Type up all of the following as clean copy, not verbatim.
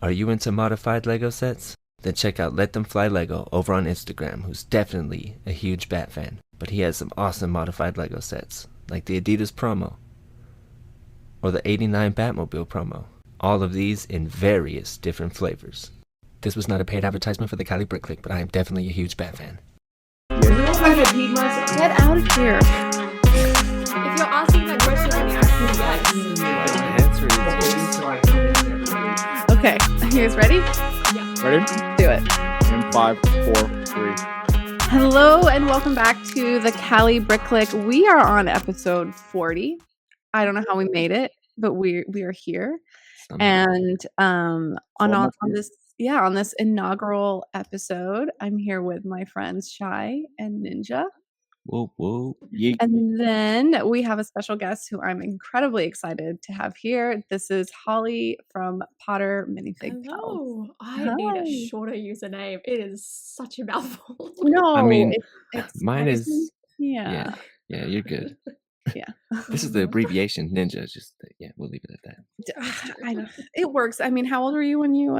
Are you into modified Lego sets? Then check out Let Them Fly Lego over on Instagram, who's definitely a huge Bat fan. But he has some awesome modified Lego sets, like the Adidas promo, or the 89 Batmobile promo. All of these in various different flavors. This was not a paid advertisement for the Cali Brick Clique, but I am definitely a huge Bat fan. Get out of here. If you're asking that question, the answer is yes. Okay, you guys ready? Yeah. Ready? Do it. In 5, 4, 3. Hello and welcome back to the Cali Brick Clique. We are on episode 40. I don't know how we made it, but we are here. And on this inaugural episode, I'm here with my friends Shy and Ninja. Whoa, whoa. Yeet. And then we have a special guest who I'm incredibly excited to have here. This is Holly from PotterMinifigPals. Hello. I need a shorter username. It is such a mouthful. No, I mean, it's mine is... Yeah, you're good. Yeah. This is the abbreviation Ninja. We'll leave it at that. I know. It works. I mean, how old were you when you...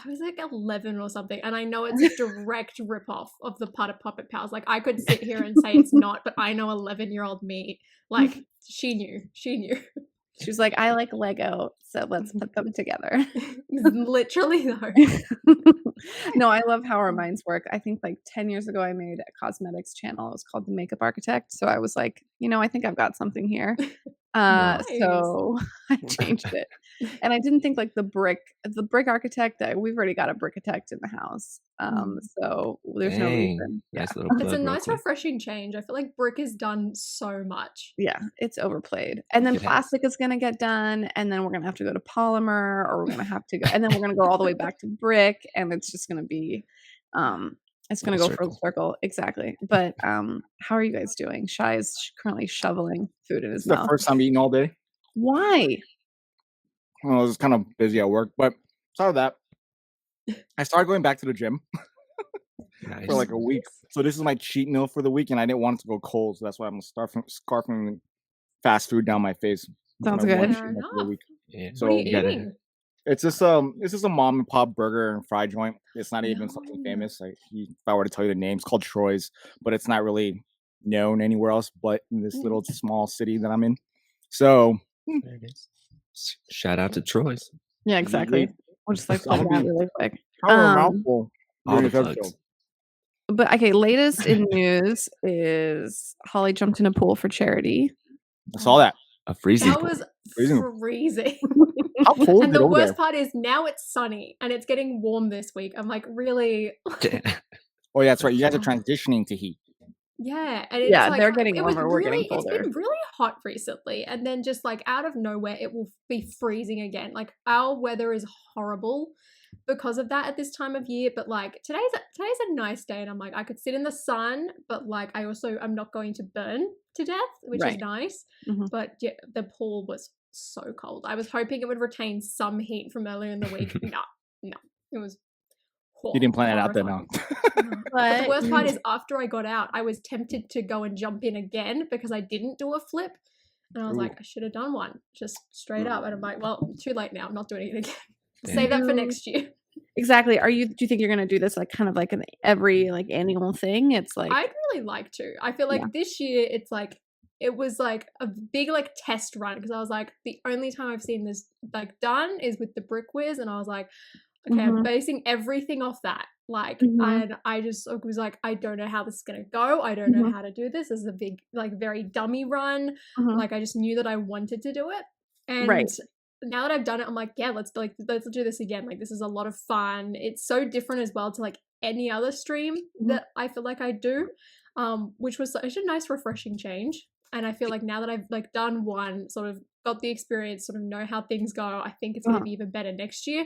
I was like 11 or something, and I know it's a direct ripoff of the PotterMinifigPals. Like, I could sit here and say it's not, but I know 11-year-old me. Like, she knew. She was like, I like Lego, so let's put them together. Literally, though. No, I love how our minds work. I think like 10 years ago, I made a cosmetics channel. It was called The Makeup Architect. So I was like, I think I've got something here. Nice. So I changed it. And I didn't think like the brick architect, we've already got a brickitect in the house. So there's no reason. Yeah. Nice little It's a plug, nice, roughly. refreshing change. I feel like brick is done so much. Yeah, it's overplayed. And then It has. plastic is going to get done. And then we're going to have to go to polymer, or we're going to have to go, and then we're going to go all the way back to brick. And it's just going to be, it's going to go full circle. Exactly. But how are you guys doing? Shy is currently shoveling food in his This is mouth. the first time eating all day. Why? Well, I was kind of busy at work, but aside of that, I started going back to the gym Nice. for like a week. So this is my cheat meal for the week, and I didn't want it to go cold, so that's why I'm scarfing fast food down my face. Sounds My one good. cheat meal for the week. Yeah. So What are you you gotta- eating? it's just a mom and pop burger and fry joint. It's not even something famous. If I were to tell you the name, it's called Troy's, but it's not really known anywhere else but in this little small city that I'm in. So There it is. Shout out to Troy's. Yeah, exactly. We'll just like plug that really quick. how a mouthful. All the during this plugs. episode. But okay, latest in news is Holly jumped in a pool for charity. I saw that. A freezing That pool. was Freezing. freezing. How cold And is it the over worst there? part is now it's sunny and it's getting warm this week. I'm like, really? Oh yeah, that's right. You guys are transitioning to heat. Yeah. And it's Yeah, like, they're getting it was warmer, we're getting It's colder. been really hot recently. And then just like out of nowhere, it will be freezing again. Like our weather is horrible because of that at this time of year. But like today's a nice day. And I'm like, I could sit in the sun, but like I'm not going to burn to death, which is Right. nice. Mhm. But yeah, the pool was so cold. I was hoping it would retain some heat from earlier in the week. No. It was You didn't plan it out then, horrifying. huh? No. But But the worst part is after I got out, I was tempted to go and jump in again because I didn't do a flip. And I was Ooh. like, I should have done one just straight up. And I'm like, well, too late now. I'm not doing it again. Damn. Save that for next year. exactly. Do you think you're gonna do this like kind of like an every like annual thing? It's like I'd really like to. I feel like this year it's like it was like a big like test run because I was like the only time I've seen this like done is with the Brick Whiz, and I was like, okay, I'm basing everything off that. Like, and I just was like, I don't know how this is gonna go. I don't know how to do this. This is a big, like, very dummy run. Like, I just knew that I wanted to do it, and Right. now that I've done it, I'm like, yeah, let's do this again. Like, this is a lot of fun. It's so different as well to like any other stream that I feel like I do, which was such a nice, refreshing change. And I feel like now that I've like done one, sort of got the experience, sort of know how things go, I think it's gonna be even better next year.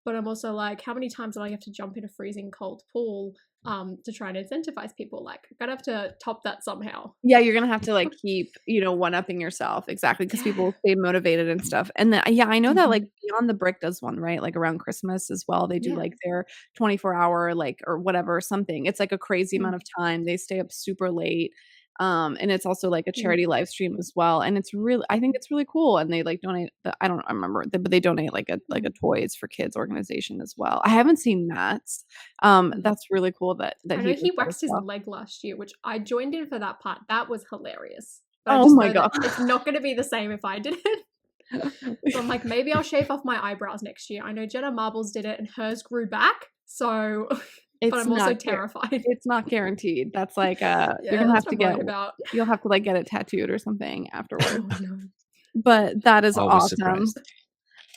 But I'm also like, how many times do I have to jump in a freezing cold pool to try and incentivize people? Like, I'm gonna have to top that somehow. Yeah, you're gonna have to like keep, one-upping yourself, exactly, because people will stay motivated and stuff. And then, I know that like Beyond the Brick does one, right? Like around Christmas as well. They do like their 24-hour like or whatever something. It's like a crazy amount of time. They stay up super late. And it's also like a charity live stream as well. And I think it's really cool. And they like donate I remember, but they donate like a toys for kids organization as well. I haven't seen Matt's. That's really cool that I know he does waxed his stuff. leg last year, which I joined in for that part. That was hilarious. But I Oh just my know God. that it's not going to be the same if I did it. So I'm like, maybe I'll shave off my eyebrows next year. I know Jenna Marbles did it and hers grew back. So, but I'm also terrified. It's not guaranteed. That's like Yeah, you're gonna have that's to what I'm get worried about. you'll have to like get it tattooed or something afterwards. Oh, no. But that is Always awesome. surprised.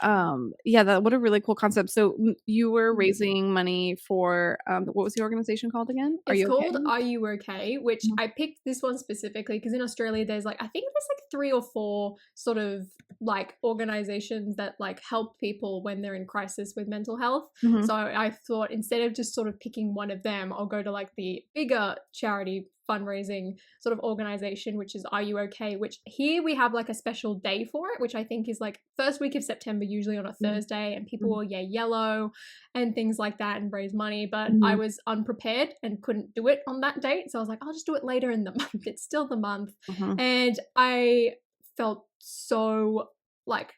What a really cool concept. So you were Mhm. raising money for what was the organization called again? It's called Are You Okay? Which Mhm. I picked this one specifically because in Australia there's like, I think there's like 3 or 4 sort of like organizations that like help people when they're in crisis with mental health. Mhm. So I thought instead of just sort of picking one of them, I'll go to like the bigger charity fundraising sort of organization, which is Are You Okay? Which here we have like a special day for it, which I think is like first week of September, usually on a Thursday, and people will yellow and things like that and raise money. But I was unprepared and couldn't do it on that date. So I was like, I'll just do it later in the month. It's still the month. And I felt so like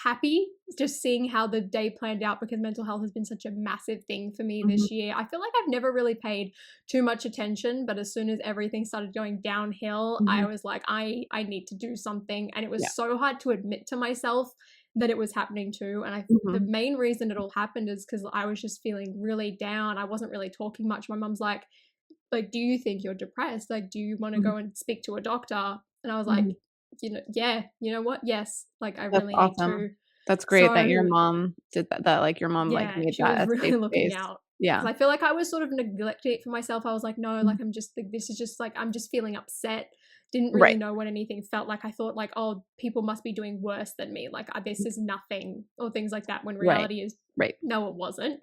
happy just seeing how the day planned out because mental health has been such a massive thing for me this year. I feel like I've never really paid too much attention, but as soon as everything started going downhill, I was like, I need to do something. And it was so hard to admit to myself that it was happening too. And the main reason it all happened is because I was just feeling really down. I wasn't really talking much. My mum's like, do you think you're depressed? Like, do you want to go and speak to a doctor? And I was like, you know what? Yes. Like, I really need to. That's great that your mom did that. Like your mom like made she that was a really safe looking space. out. Yeah. 'Cause I feel like I was sort of neglecting it for myself. I was like, no, like I'm just like, this is just like, I'm just feeling upset. Didn't really know what anything felt like. I thought like, oh, people must be doing worse than me. Like this is nothing or things like that when reality is no, it wasn't.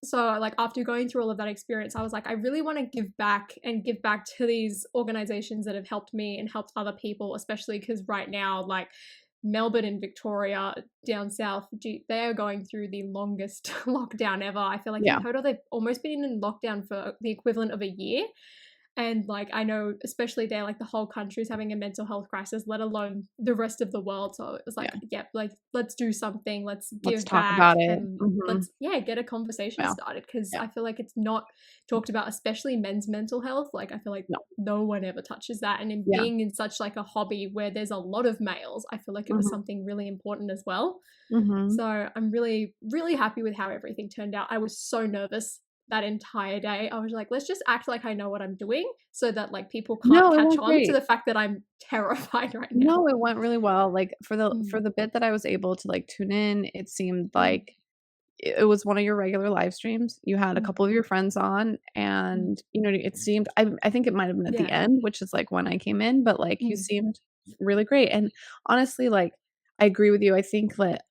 So like after going through all of that experience, I was like, I really want to give back to these organizations that have helped me and helped other people, especially because right now, like Melbourne and Victoria down south, they are going through the longest lockdown ever. I feel like in total they've almost been in lockdown for the equivalent of a year. And like I know especially there, like the whole country is having a mental health crisis, let alone the rest of the world. So it was like, like let's do something, let's talk back about it. and let's get a conversation started because I feel like it's not talked about, especially men's mental health. Like I feel like no one ever touches that, and in being in such like a hobby where there's a lot of males, I feel like it was something really important as well. So I'm really, really happy with how everything turned out. I was so nervous that entire day. I was like, let's just act like I know what I'm doing so that like people can't catch on to the fact that I'm terrified right now. No, it went really well. Like for the bit that I was able to like tune in, it seemed like it was one of your regular live streams. You had a couple of your friends on and it seemed I think it might have been at the end, which is like when I came in, but like you seemed really great. And honestly, like I agree with you. I think that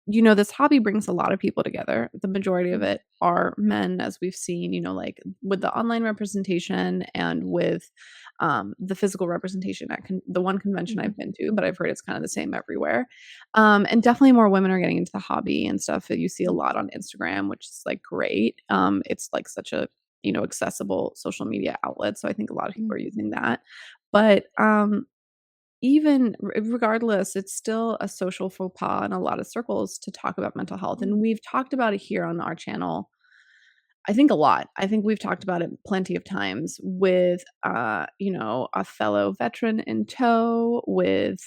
this hobby brings a lot of people together. The majority of it are men, as we've seen, like with the online representation and with the physical representation at the one convention I've been to, but I've heard it's kind of the same everywhere. And definitely more women are getting into the hobby and stuff. You see a lot on Instagram, which is like great. It's like such a, accessible social media outlet. So I think a lot of people are using that. But even regardless, it's still a social faux pas in a lot of circles to talk about mental health. And we've talked about it here on our channel, I think a lot. I think we've talked about it plenty of times with, a fellow veteran in tow, with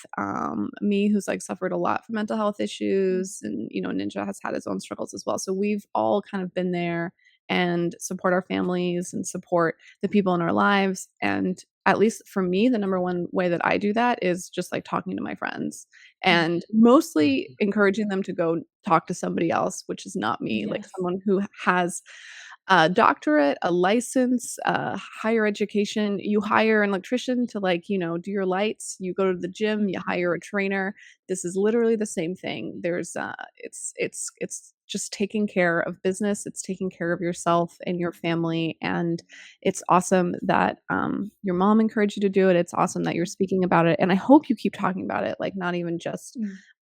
me who's like suffered a lot from mental health issues. And, Ninja has had his own struggles as well. So we've all kind of been there and support our families and support the people in our lives. And at least for me, the number one way that I do that is just like talking to my friends and mostly encouraging them to go talk to somebody else, which is not me, like someone who has a doctorate, a license, higher education. You hire an electrician to do your lights. You go to the gym, you hire a trainer. This is literally the same thing. There's it's just taking care of business. It's taking care of yourself and your family. And it's awesome that your mom encouraged you to do it. It's awesome that you're speaking about it. And I hope you keep talking about it, like not even just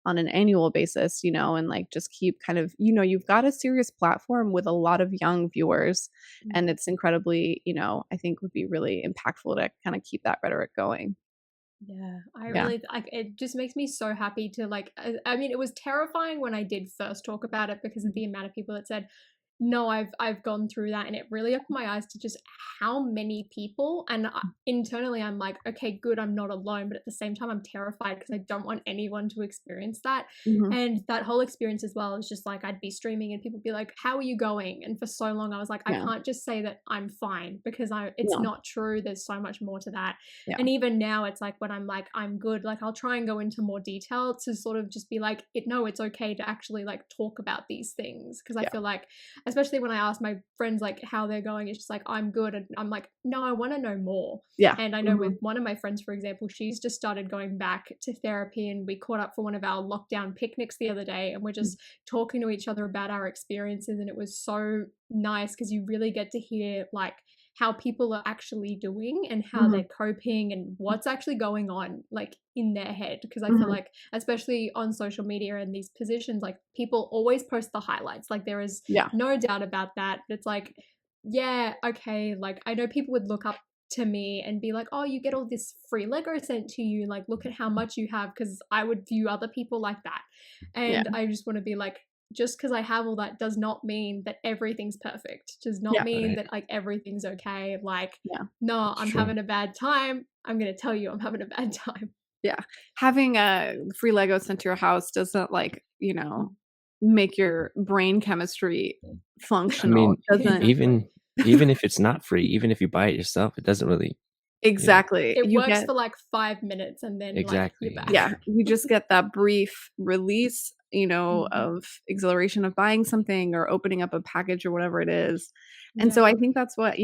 on an annual basis, and like just keep kind of, you've got a serious platform with a lot of young viewers, and it's incredibly, I think would be really impactful to kind of keep that rhetoric going. Yeah, I really like it. Just makes me so happy to like. I mean, it was terrifying when I did first talk about it because of the amount of people that said, "No, I've gone through that," and it really opened my eyes to just how many people. And internally, I'm like, okay, good, I'm not alone. But at the same time, I'm terrified because I don't want anyone to experience that. And that whole experience as well is just like I'd be streaming and people be like, "How are you going?" And for so long, I was like, I can't just say that I'm fine because it's not true. There's so much more to that. And even now, it's like when I'm like, I'm good. Like I'll try and go into more detail to sort of just be like, it's okay to actually like talk about these things because I feel like, especially when I ask my friends like how they're going, it's just like, I'm good. And I'm like, no, I want to know more. Yeah. And I know with one of my friends, for example, she's just started going back to therapy, and we caught up for one of our lockdown picnics the other day, and we're just talking to each other about our experiences. And it was so nice because you really get to hear like how people are actually doing and how they're coping and what's actually going on like in their head. Because I feel like, especially on social media and these positions, like people always post the highlights. Like there is no doubt about that. It's like, yeah, okay. Like I know people would look up to me and be like, oh, you get all this free Lego sent to you. Like, look at how much you have. Because I would view other people like that. And I just want to be like, just because I have all that does not mean that everything's perfect. Does not mean that like everything's okay. Like, no, I'm having a bad time. I'm going to tell you I'm having a bad time. Yeah. Having a free Lego sent to your house doesn't like, make your brain chemistry functional. I mean, even if it's not free, even if you buy it yourself, it doesn't really. Exactly. It works for like 5 minutes and then like you're back. Yeah. You just get that brief release, of exhilaration of buying something or opening up a package or whatever it is. And so I think that's what,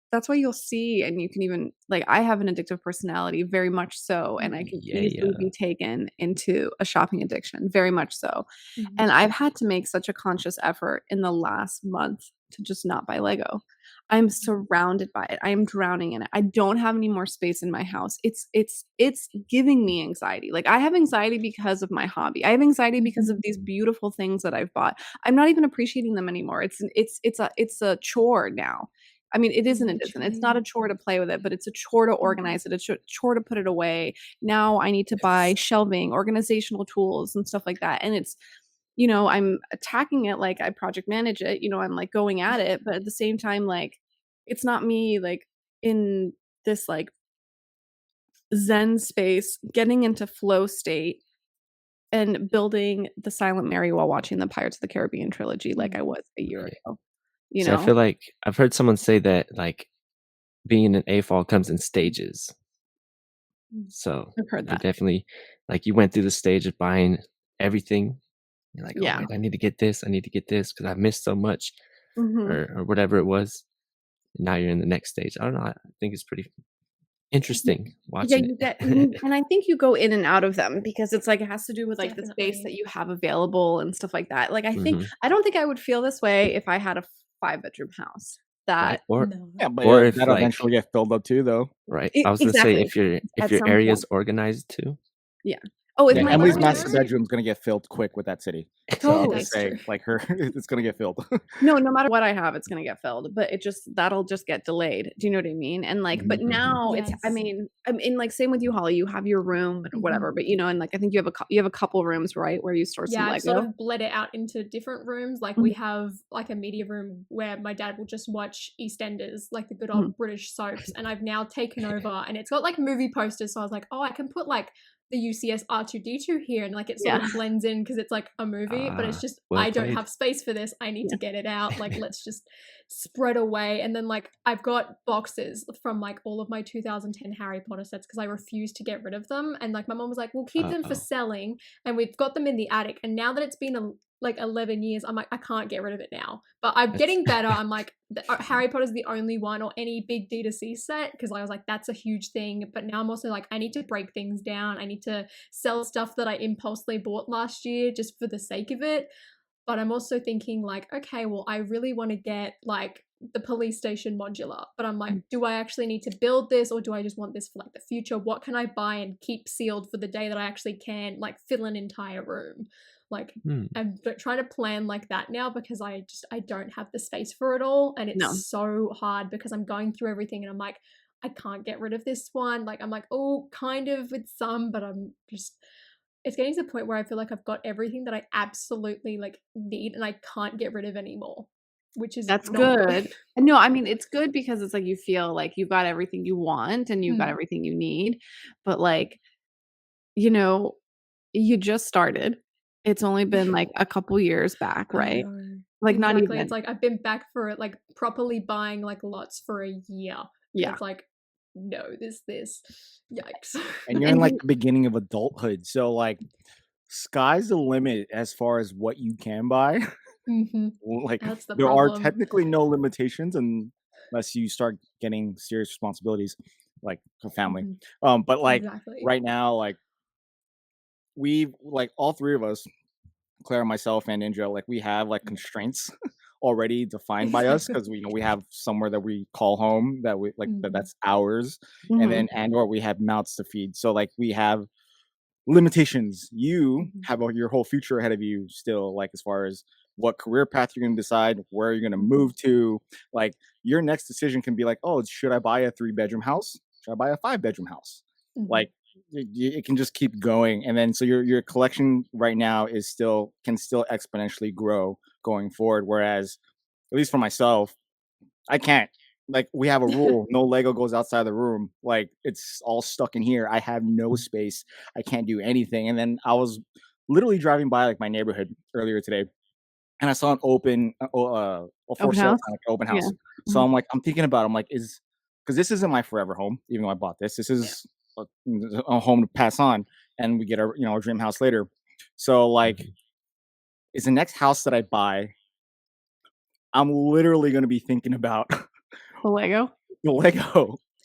that's why you'll see, and you can even like, I have an addictive personality, very much so. And I can easily be taken into a shopping addiction, very much so. And I've had to make such a conscious effort in the last month to just not buy Lego. I'm surrounded by it. I am drowning in it. I don't have any more space in my house. It's giving me anxiety. Like I have anxiety because of my hobby. I have anxiety because of these beautiful things that I've bought. I'm not even appreciating them anymore. It's a chore now. I mean, it isn't. It isn't. It's not a chore to play with it, but it's a chore to organize it. It's a chore to put it away. Now I need to buy shelving, organizational tools, and stuff like that. And it's, I'm attacking it like I project manage it. I'm like going at it, but at the same time, like it's not me like in this like Zen space, getting into flow state and building the Silent Mary while watching the Pirates of the Caribbean trilogy like I was a year ago. So I feel like I've heard someone say that like being an AFOL comes in stages. So I've heard that. Definitely like you went through the stage of buying everything. You're like, oh, wait, I need to get this because I've missed so much or whatever it was. And now you're in the next stage. I don't know. I think it's pretty interesting watching it. And I think you go in and out of them because it's like it has to do with like the space that you have available and stuff like that. Like I don't think I would feel this way if I had a 5-bedroom house. That or if that'll eventually get filled up too, though. Right. I was gonna say if your area is organized too. Yeah. Oh, if Emily's master bedroom's gonna get filled quick with that city. Totally. Like her, it's gonna get filled. No matter what I have, it's gonna get filled. But that'll just get delayed. Do you know what I mean? And like, but now it's. I mean, like same with you, Holly. You have your room and whatever. But and like I think you have a couple rooms, right, where you store some Lego. I've sort of bled it out into different rooms. Like we have like a media room where my dad will just watch EastEnders, like the good old British soaps. And I've now taken over, and it's got like movie posters. So I was like, oh, I can put like the UCS R2D2 here, and like it sort of blends in because it's like a movie, but it's just I don't have space for this. I need to get it out. Like let's just spread away. And then like I've got boxes from like all of my 2010 Harry Potter sets because I refuse to get rid of them. And like my mom was like, we'll keep them for selling, and we've got them in the attic. And now that it's been like 11 years, I'm like, I can't get rid of it now. But I'm getting better. I'm like, Harry Potter's the only one, or any big D2C set, because I was like, that's a huge thing. But now I'm also like, I need to break things down. I need to sell stuff that I impulsively bought last year just for the sake of it. But I'm also thinking like, okay, well, I really want to get like the police station modular, but I'm like, do I actually need to build this, or do I just want this for like the future? What can I buy and keep sealed for the day that I actually can like fill an entire room? Like I'm trying to plan like that now, because I don't have the space for it all, and it's so hard because I'm going through everything and I'm like, I can't get rid of this one. Like I'm like, oh, kind of with some, but I'm just, it's getting to the point where I feel like I've got everything that I absolutely like need and I can't get rid of anymore, which is that's not good. No, I mean, it's good because it's like you feel like you've got everything you want and you've got everything you need, but like, you know, you just started. It's only been like a couple years back, right? Like exactly. not even. It's like I've been back for it, like properly buying like lots for a year. Yeah. It's like, no, this yikes. And you're in like the beginning of adulthood, so like sky's the limit as far as what you can buy. Like there are technically no limitations unless you start getting serious responsibilities, like a family. But like right now, like we, like all three of us, Claire, myself, and Indra, like we have like constraints already defined by us, because we have somewhere that we call home, that we like that's ours, and then or we have mouths to feed. So like we have limitations. You have your whole future ahead of you still, like as far as what career path you're going to decide, where you're going to move to. Like your next decision can be like, oh, should I buy a 3-bedroom house? Should I buy a 5-bedroom house? Like it can just keep going. And then so your collection right now can still exponentially grow going forward. Whereas, at least for myself, I can't. Like we have a rule, no Lego goes outside the room. Like it's all stuck in here. I have no space. I can't do anything. And then I was literally driving by like my neighborhood earlier today, and I saw an open for sale open house. So I'm like, I'm thinking about it. I'm like, because this isn't my forever home, even though I bought this. This is a home to pass on, and we get our our dream house later. So like, is the next house that I buy, I'm literally going to be thinking about the Lego.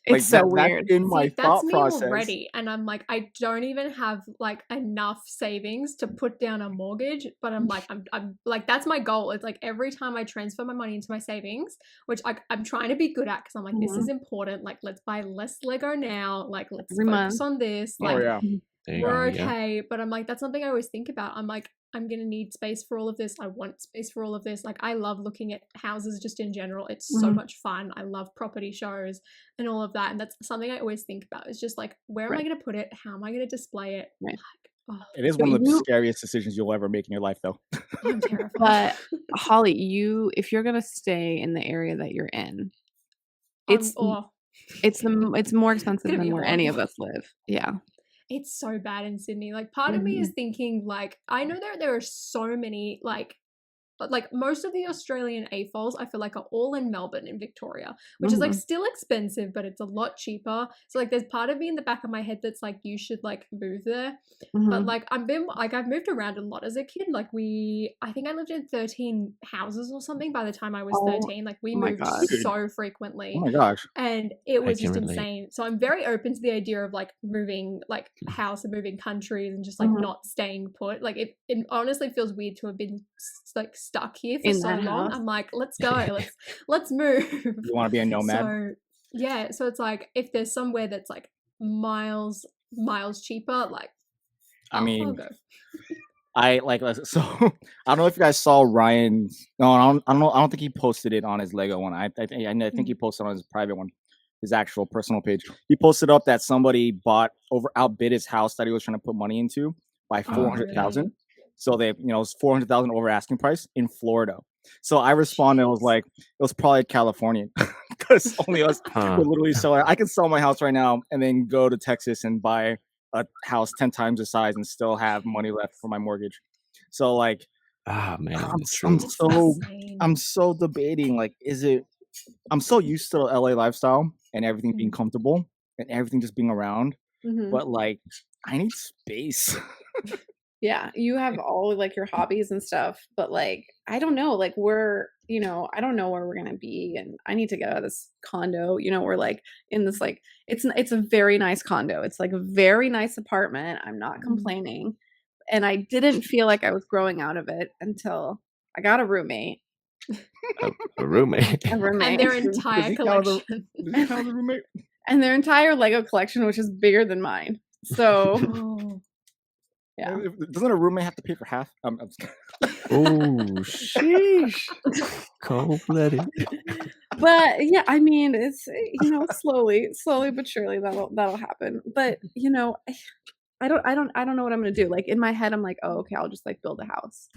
It's so weird. That's in my thought process already, and I'm like, I don't even have like enough savings to put down a mortgage, but I'm like, I'm like, that's my goal. It's like every time I transfer my money into my savings, which I'm trying to be good at, because I'm like, this is important. Like, let's buy less Lego now. Like, let's focus on this. Like, we're okay. But I'm like, that's something I always think about. I'm like, I'm going to need space for all of this. I want space for all of this. Like, I love looking at houses just in general. It's so much fun. I love property shows and all of that. And that's something I always think about. It's just like, where am I going to put it? How am I going to display it? Like, it is one of the scariest decisions you'll ever make in your life, though. I'm terrified. But Holly, if you're going to stay in the area that you're in, it's more expensive than where any of us live. Yeah. It's so bad in Sydney. Like, part of me is thinking, like, I know there are so many, like most of the Australian AFOLs, I feel like, are all in Melbourne in Victoria, which is like still expensive, but it's a lot cheaper. So like, there's part of me in the back of my head that's like, you should like move there. But like, I've moved around a lot as a kid. Like I think I lived in 13 houses or something by the time I was 13. Like we moved so frequently. Oh my gosh. And it was just insane. So I'm very open to the idea of like moving like house and moving countries and just like not staying put. Like it honestly feels weird to have been like stuck here for so long. I'm like, let's go, let's move. You want to be a nomad? So yeah, so it's like, if there's somewhere that's like miles cheaper, like I'll go. I like, so I don't know if you guys saw Ryan's. No, I don't think he posted it on his Lego one. I think he posted on his private one, his actual personal page. He posted up that somebody outbid his house that he was trying to put money into by $400,000. So they, it was $400,000 over asking price in Florida. So I responded, I was like, it was probably California, because only us would literally sell it. I can sell my house right now and then go to Texas and buy a house 10 times the size and still have money left for my mortgage. So like, man, I'm so debating. Like, I'm so used to the LA lifestyle and everything being comfortable and everything just being around, but like, I need space. Yeah, you have all like your hobbies and stuff, but like, I don't know, like I don't know where we're going to be, and I need to get out of this condo. We're like in this, like, it's a very nice condo. It's like a very nice apartment. I'm not complaining. And I didn't feel like I was growing out of it until I got a roommate, A roommate. A roommate. And their entire collection. Does he count as a roommate? And their entire Lego collection, which is bigger than mine. So, Oh. yeah. Doesn't a roommate have to pay for half? I'm just kidding. Oh, sheesh. Cold-blooded. But yeah, I mean, it's, slowly but surely that'll happen. But I don't know what I'm gonna do. Like in my head, I'm like, oh, okay, I'll just like build a house.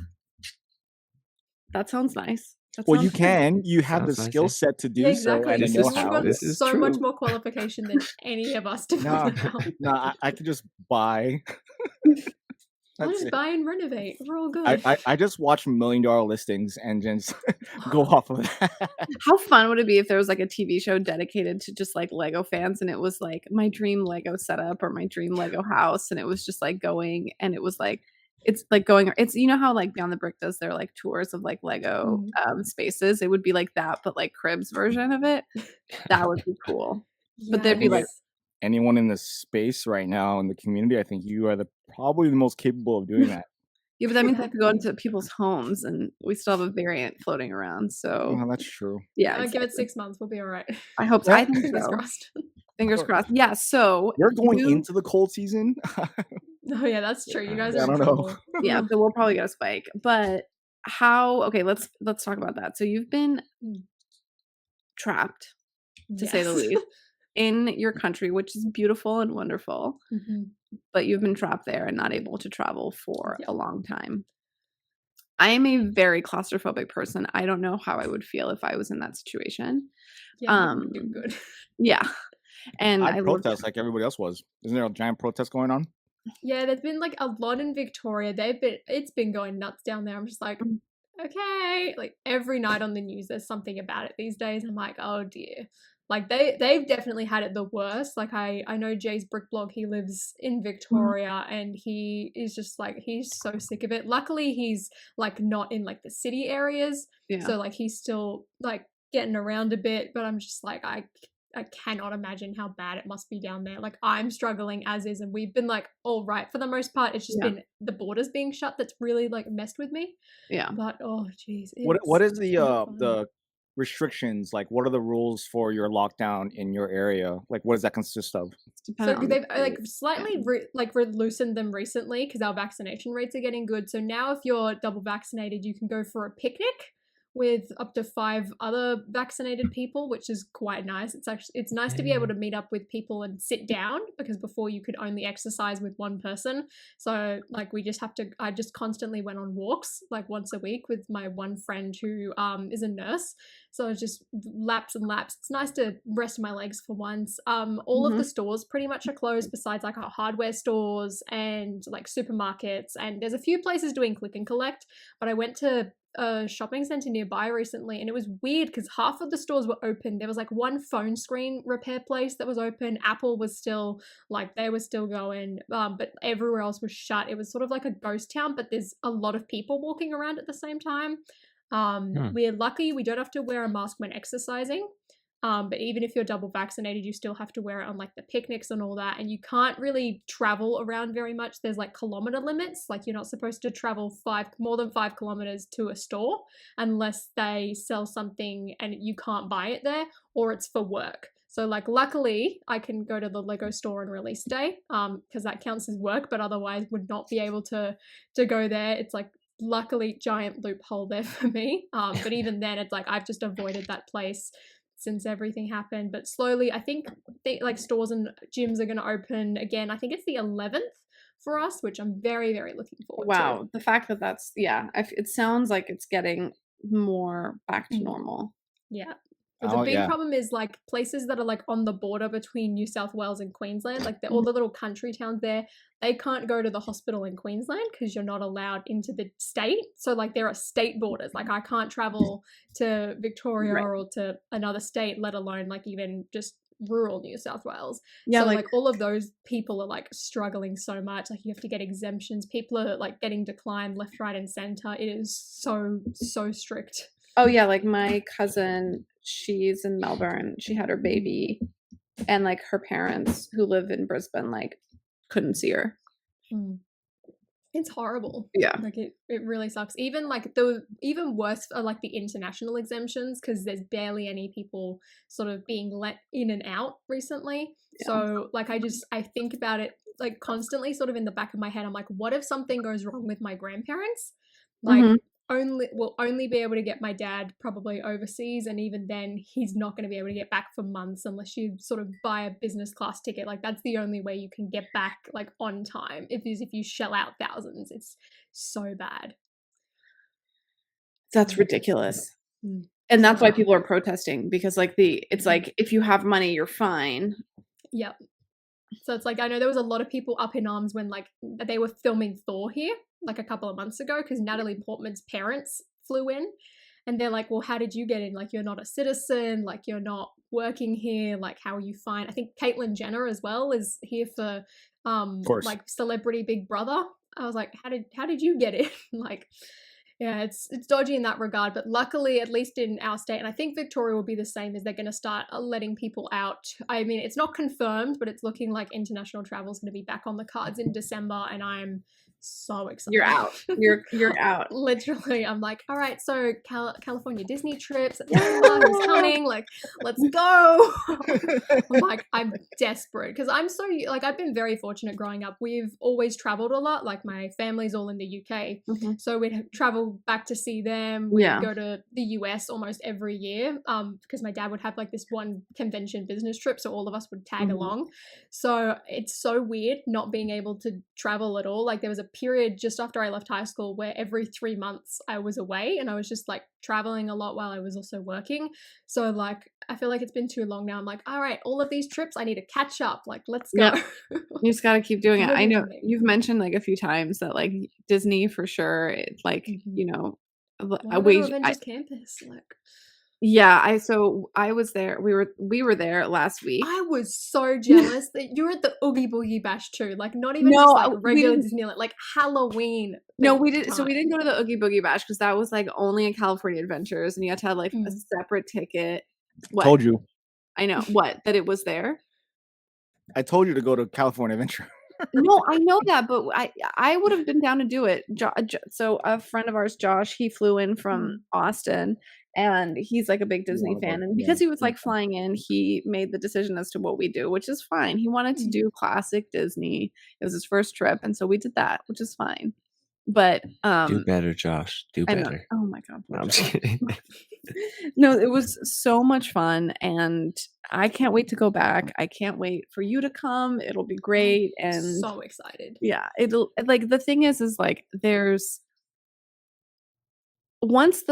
That sounds nice. Well, you can. You have the Sounds nice, skill yeah. set to do Yeah, so, exactly. and This know is You've true. how. got This is so much true. more qualification than any of us to No, build a house. no, I could just buy. I'll That's just it. buy and renovate. We're all good. I just watch $1 million listings and just go off of that. How fun would it be if there was like a TV show dedicated to just like Lego fans, and it was like my dream Lego setup or my dream Lego house, and it was just like going, and it was like it's like going. It's how like Beyond the Brick does their like tours of like Lego spaces. It would be like that, but like Cribs version of it. That would be cool. But there'd be like Anyone in this space right now in the community, I think you are probably the most capable of doing that. yeah, but that means I have to go into people's homes, and we still have a variant floating around. So Oh, that's true. yeah, I'll give it exactly. 6 months. We'll be all right. I hope so. I think Fingers so. crossed. Fingers crossed. Yeah. So We're going you- into the cold season. Oh yeah, that's true. You guys I are in don't know. trouble. yeah, so we'll probably get a spike. But okay, let's talk about that. So you've been trapped, to say the Yes. least, in your country, which is beautiful and wonderful, Mhm. but you've been trapped there and not able to travel for Yeah. a long time. I am a very claustrophobic person. I don't know how I would feel if I was in that situation. Yeah, you do good. Yeah. And I I lived, protest like everybody else was. Isn't there a giant protest going on? Yeah, there's been like a lot in Victoria. It's been going nuts down there. I'm just like, okay. Like every night on the news, there's something about it these days. I'm like, oh dear. Like they've definitely had it the worst. Like I know Jay's brick blog, he lives in Victoria and he is just like, he's so sick of it. Luckily he's like not in like the city areas. yeah. So like he's still like getting around a bit, but I'm just like, I cannot imagine how bad it must be down there. Like I'm struggling as is, and we've been like all right for the most part. It's just Yeah. been the borders being shut that's really like messed with me. Yeah. But oh geez, What is it's not fun. the restrictions? Like, what are the rules for your lockdown in your area? Like, what does that consist of? It's dependent So on the they've like state. slightly loosened them recently because our vaccination rates are getting good. So now if you're double vaccinated, you can go for a picnic with up to 5 other vaccinated people, which is quite nice. It's nice to be able to meet up with people and sit down, because before you could only exercise with one person. So like I just constantly went on walks like once a week with my one friend who is a nurse. So it's just laps and laps. It's nice to rest my legs for once. All of the stores pretty much are closed besides like our hardware stores and like supermarkets, and there's a few places doing click and collect, but I went to a shopping center nearby recently and it was weird because half of the stores were open. There was like one phone screen repair place that was open. Apple was still like, they were still going, but everywhere else was shut. It was sort of like a ghost town, but there's a lot of people walking around at the same time. We're lucky we don't have to wear a mask when exercising. But even if you're double vaccinated, you still have to wear it on like the picnics and all that. And you can't really travel around very much. There's like kilometer limits. Like you're not supposed to travel more than 5 kilometers to a store unless they sell something and you can't buy it there, or it's for work. So like luckily I can go to the Lego store on release day because that counts as work, but otherwise would not be able to go there. It's like luckily giant loophole there for me. But even then it's like I've just avoided that place since everything happened. But slowly I think like stores and gyms are going to open again. I think it's the 11th for us, which I'm very, very looking forward to. Wow, the fact that that's it sounds like it's getting more back to normal. Yeah. But the big problem is like places that are like on the border between New South Wales and Queensland, like all the little country towns there, they can't go to the hospital in Queensland because you're not allowed into the state. So like there are state borders. Like I can't travel to Victoria or to another state, let alone like even just rural New South Wales. Yeah, so like all of those people are like struggling so much. Like you have to get exemptions. People are like getting declined left, right, and center. It is so strict. Oh yeah, like my cousin, she's in Melbourne. She had her baby, and like her parents who live in Brisbane like couldn't see her. It's horrible. Yeah. Like it really sucks. Even like the even worse are like the international exemptions, because there's barely any people sort of being let in and out recently. Yeah. So like I think about it like constantly sort of in the back of my head. I'm like, what if something goes wrong with my grandparents? Like we'll only be able to get my dad probably overseas, and even then he's not going to be able to get back for months unless you sort of buy a business class ticket. Like that's the only way you can get back like on time, if you shell out thousands. It's so bad. That's ridiculous. And that's why people are protesting, because like it's like if you have money you're fine. Yep. So it's like I know there was a lot of people up in arms when like they were filming Thor here like a couple of months ago, because Natalie Portman's parents flew in, and they're like, well, how did you get in? Like, you're not a citizen, like you're not working here, like how are you fine? I think Caitlyn Jenner as well is here for like Celebrity Big Brother. I was like, how did you get in? Like, yeah, it's dodgy in that regard, but luckily, at least in our state, and I think Victoria will be the same, is they're going to start letting people out. I mean, it's not confirmed, but it's looking like international travel is going to be back on the cards in December, and I'm so excited. You're out. You're out. Literally, I'm like, all right, so California Disney trips, September, who's coming? Like, let's go. I'm like, I'm desperate, because I'm so, like, I've been very fortunate growing up. We've always traveled a lot. Like, my family's all in the UK, so we'd travel back to see them. We'd go to the US almost every year, because my dad would have like this one convention business trip, so all of us would tag along. So it's so weird not being able to travel at all. Like, there was a period just after I left high school where every 3 months I was away, and I was just like traveling a lot while I was also working. So like I feel like it's been too long now. I'm like, all right, all of these trips I need to catch up. Like, let's go. You just got to keep doing it. I know you've mentioned like a few times that like Disney for sure, it's like you know, Avengers Campus, like. Yeah, I was there. We were there last week. I was so jealous that you were at the Oogie Boogie Bash too. Like, not even just like regular Disneyland, like Halloween. No, we did. So we didn't go to the Oogie Boogie Bash because that was like only at California Adventures, and you had to have like a separate ticket. What? Told you. I know that it was there. I told you to go to California Adventure. No, I know that, but I would have been down to do it. So a friend of ours, Josh, he flew in from Austin, and he's like a big Disney fan. And because he was like flying in, he made the decision as to what we do, which is fine. He wanted to do classic Disney. It was his first trip, and so we did that, which is fine. But do better, Josh. Do better. Oh my God. No, I'm just kidding. No, it was so much fun, and I can't wait to go back. I can't wait for you to come. It'll be great. And so excited. Yeah, it'll like the thing is like there's once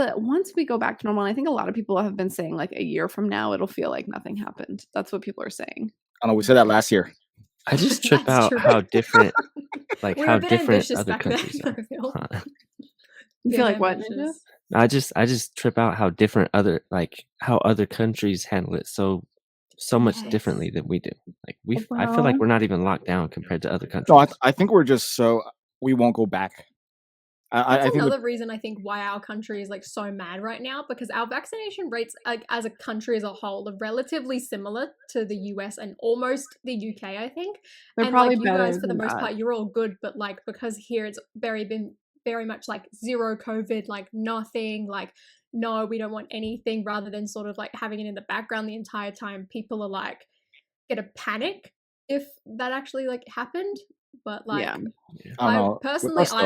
we go back to normal, I think a lot of people have been saying like a year from now it'll feel like nothing happened. That's what people are saying. I know we said that last year. I just trip out how different how different other countries are. You feel like what? I just trip out how different how other countries handle it so much differently than we do. Like I feel like we're not even locked down compared to other countries. No, I think we're just we won't go back. That's another reason I think why our country is like so mad right now, because our vaccination rates like as a country as a whole are relatively similar to the US and almost the UK, I think. They're probably like, better. You guys for the most part you're all good, but like because here it's been very much like zero COVID, like nothing, like no, we don't want anything, rather than sort of like having it in the background the entire time. People are like get a panic if that actually like happened. But like I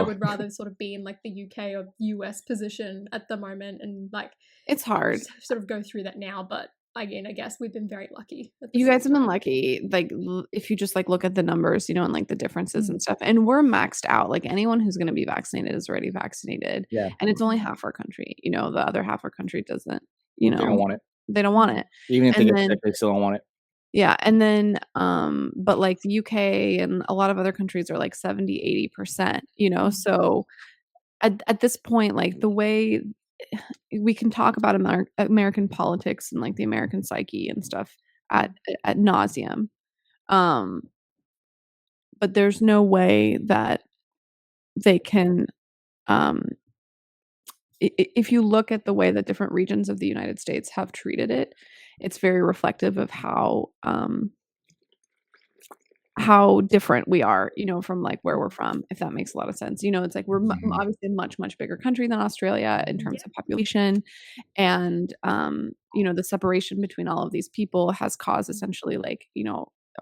would rather sort of be in like the UK or US position at the moment, and like it's hard sort of go through that now. But again, I guess we've been very lucky. You guys have been lucky. Like if you just like look at the numbers, you know, and like the differences and stuff, and we're maxed out. Like anyone who's going to be vaccinated is already vaccinated. Yeah, and it's only half our country. You know, the other half our country doesn't. You know, they don't want it. They don't want it. Even if they get sick, they still don't want it. Yeah. And then, but like the UK and a lot of other countries are like 70-80%, you know? So at this point, like the way we can talk about American politics and like the American psyche and stuff at nauseum. But there's no way that they can, if you look at the way that different regions of the United States have treated it, it's very reflective of how how different we are, from like where we're from, if that makes a lot of sense. It's like we're obviously a much, much bigger country than Australia in terms of population. And, the separation between all of these people has caused essentially like,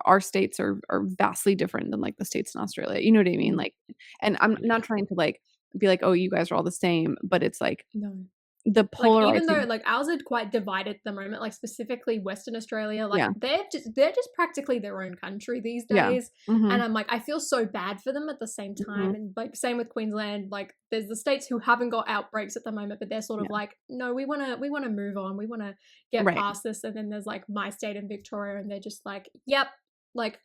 our states are vastly different than like the states in Australia. You know what I mean? Like, and I'm not trying to like be like, oh, you guys are all the same, but it's like the polar, like, even though like ours are quite divided at the moment, like specifically Western Australia, like they're just practically their own country these days. And I'm like, I feel so bad for them at the same time. And like same with Queensland, like there's the states who haven't got outbreaks at the moment, but they're sort of like, no, we want to move on, we want to get past this. And then there's like my state in Victoria, and they're just like, yep, like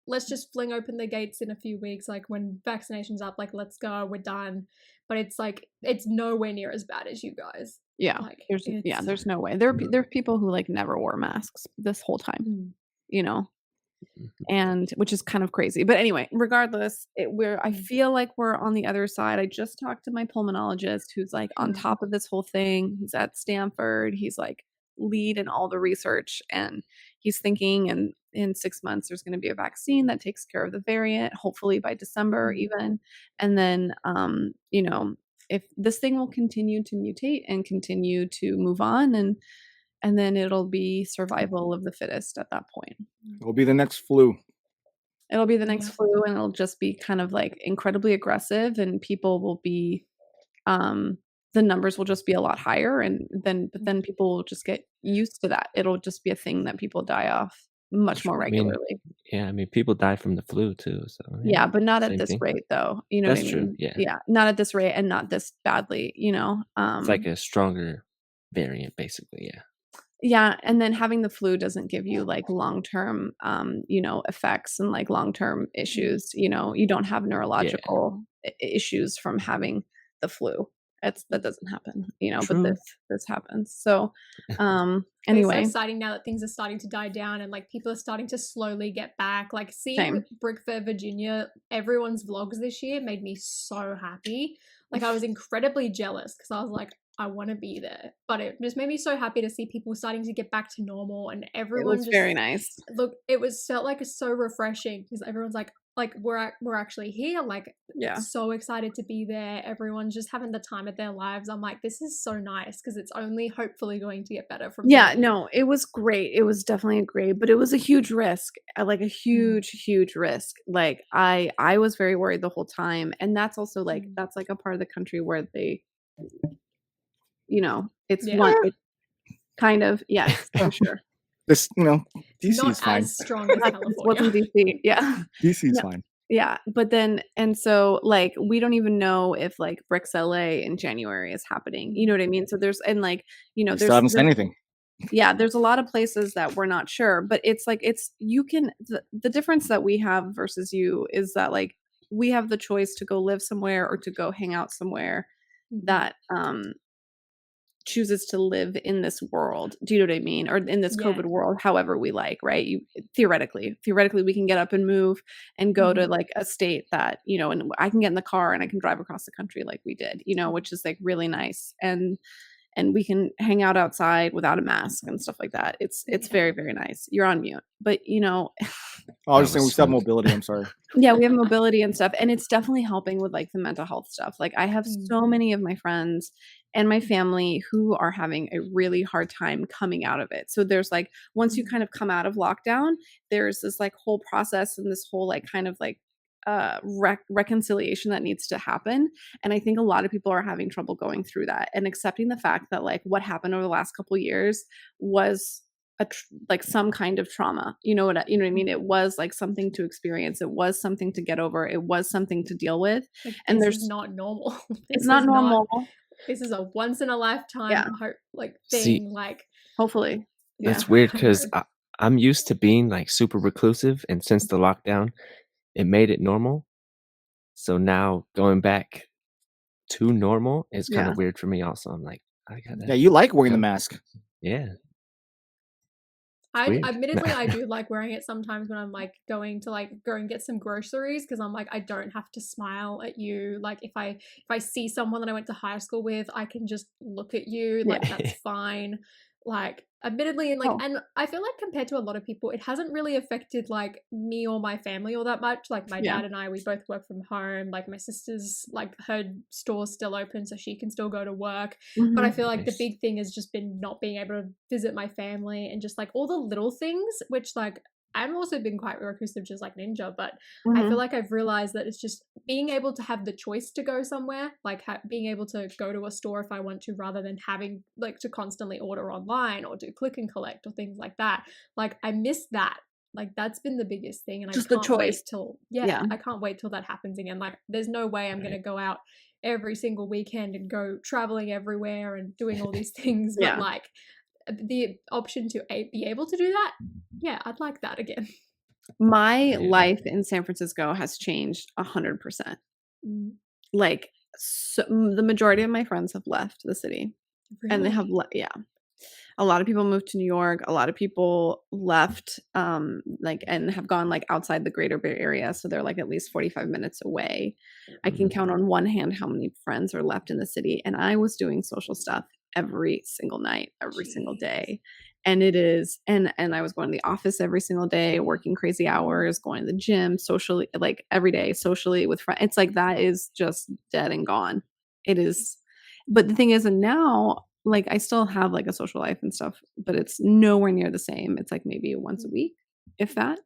let's just fling open the gates in a few weeks, like when vaccination's up, like let's go, we're done. But it's like it's nowhere near as bad as you guys. Like, there's no way. There are people who like never wore masks this whole time, and which is kind of crazy. But anyway, regardless, I feel like we're on the other side. I just talked to my pulmonologist who's like on top of this whole thing. He's at Stanford. He's like lead in all the research, and he's thinking and in 6 months there's going to be a vaccine that takes care of the variant, hopefully by December even. And then if this thing will continue to mutate and continue to move on, and then it'll be survival of the fittest at that point. It'll be the next flu. It'll be the next flu, and it'll just be kind of like incredibly aggressive, and people will be the numbers will just be a lot higher, but then people will just get used to that. It'll just be a thing that people die off much more regularly. I mean, people die from the flu too. So but not at this rate, though. You know that's what I mean? true. Yeah, not at this rate and not this badly. It's like a stronger variant, basically. Yeah, and then having the flu doesn't give you like long-term, effects and like long-term issues. You don't have neurological issues from having the flu. That doesn't happen, True. but this happens. So, anyway, it's so exciting now that things are starting to die down and like people are starting to slowly get back. Like seeing Brick Fair, Virginia, everyone's vlogs this year made me so happy. Like I was incredibly jealous because I was like, I want to be there, but it just made me so happy to see people starting to get back to normal, and everyone was very nice. Look, felt like it's so refreshing because everyone's like we're actually here, like so excited to be there. Everyone's just having the time of their lives. I'm like, this is so nice because it's only hopefully going to get better from here. No, it was great. It was definitely great, but it was a huge risk, like a huge risk. Like I was very worried the whole time, and that's also like that's like a part of the country where they, it's one kind of for sure. This, DC not is fine. As strong as California. Wasn't DC, DC is fine. Yeah, but then, and so like we don't even know if like Brikx LA in January is happening. You know what I mean? So there's there's still haven't said anything. Yeah, there's a lot of places that we're not sure, but it's like the difference that we have versus you is that like we have the choice to go live somewhere or to go hang out somewhere that chooses to live in this world. Do you know what I mean? Or in this COVID world, however we like, right? Theoretically we can get up and move and go to like a state that, and I can get in the car and I can drive across the country like we did, which is like really nice. And we can hang out outside without a mask and stuff like that. It's very, very nice. You're on mute, but I was just saying we still have mobility. I'm sorry. Yeah, we have mobility and stuff, and it's definitely helping with like the mental health stuff. Like I have so many of my friends and my family who are having a really hard time coming out of it. So there's like, once you kind of come out of lockdown, there's this like whole process and this whole like kind of like reconciliation that needs to happen. And I think a lot of people are having trouble going through that and accepting the fact that like what happened over the last couple of years was like some kind of trauma. You know what I mean? It was like something to experience. It was something to get over. It was something to deal with. Like, and there's not normal. It's not normal. This is a once in a lifetime thing. See, like hopefully. It's weird because I'm used to being like super reclusive, and since the lockdown, it made it normal. So now going back to normal is kind of weird for me also. I'm like, I gotta. Yeah, you like wearing the mask. Yeah. Admittedly, I do like wearing it sometimes when I'm like going to like go and get some groceries, because I'm like, I don't have to smile at you. Like if I see someone that I went to high school with, I can just look at you. Like that's fine. Like, admittedly, and I feel like compared to a lot of people, it hasn't really affected like me or my family all that much. Like my dad and I, we both work from home. Like my sister's, like, her store's still open, so she can still go to work. But I feel like the big thing has just been not being able to visit my family, and just like all the little things, which, like, I've also been quite reclusive, just like Ninja, but I feel like I've realized that it's just being able to have the choice to go somewhere, like being able to go to a store if I want to, rather than having like to constantly order online or do click and collect or things like that. Like, I miss that. Like, that's been the biggest thing, and just I can't the wait choice till I can't wait till that happens again. Like, there's no way I'm gonna go out every single weekend and go traveling everywhere and doing all these things, but like the option to be able to do that, I'd like that again. My life in San Francisco has changed 100%. Like, so, the majority of my friends have left the city. And they have a lot of people moved to New York. A lot of people left like, and have gone like outside the greater Bay Area, so they're like at least 45 minutes away. I can count on one hand how many friends are left in the city, and I was doing social stuff every single night, every single day. And it is, and I was going to the office every single day, working crazy hours, going to the gym, socially, like every day, socially with friends. It's like, that is just dead and gone. It is. But the thing is, and now, like, I still have like a social life and stuff, but it's nowhere near the same. It's like maybe once a week, if that.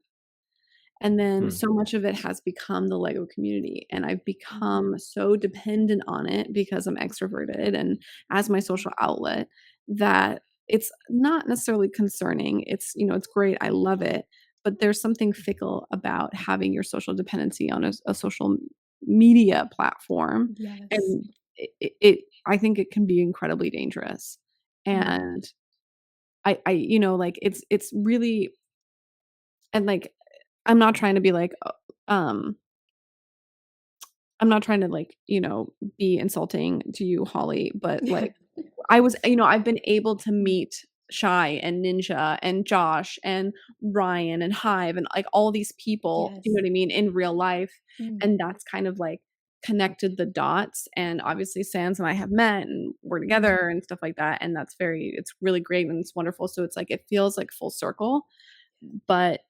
And then so much of it has become the Lego community, and I've become so dependent on it because I'm extroverted and as my social outlet, that it's not necessarily concerning. It's, you know, it's great. I love it. But there's something fickle about having your social dependency on a social media platform. And I think it can be incredibly dangerous. And I you know, like, it's really, and like, I'm not trying to be like, I'm not trying to, like, you know, be insulting to you, Holly, but like, I was, you know, I've been able to meet Shy and Ninja and Josh and Ryan and Hive and like all these people, you know what I mean, in real life. And that's kind of like connected the dots. And obviously Sans and I have met and we're together and stuff like that. And that's it's really great and it's wonderful. So it's like, it feels like full circle, but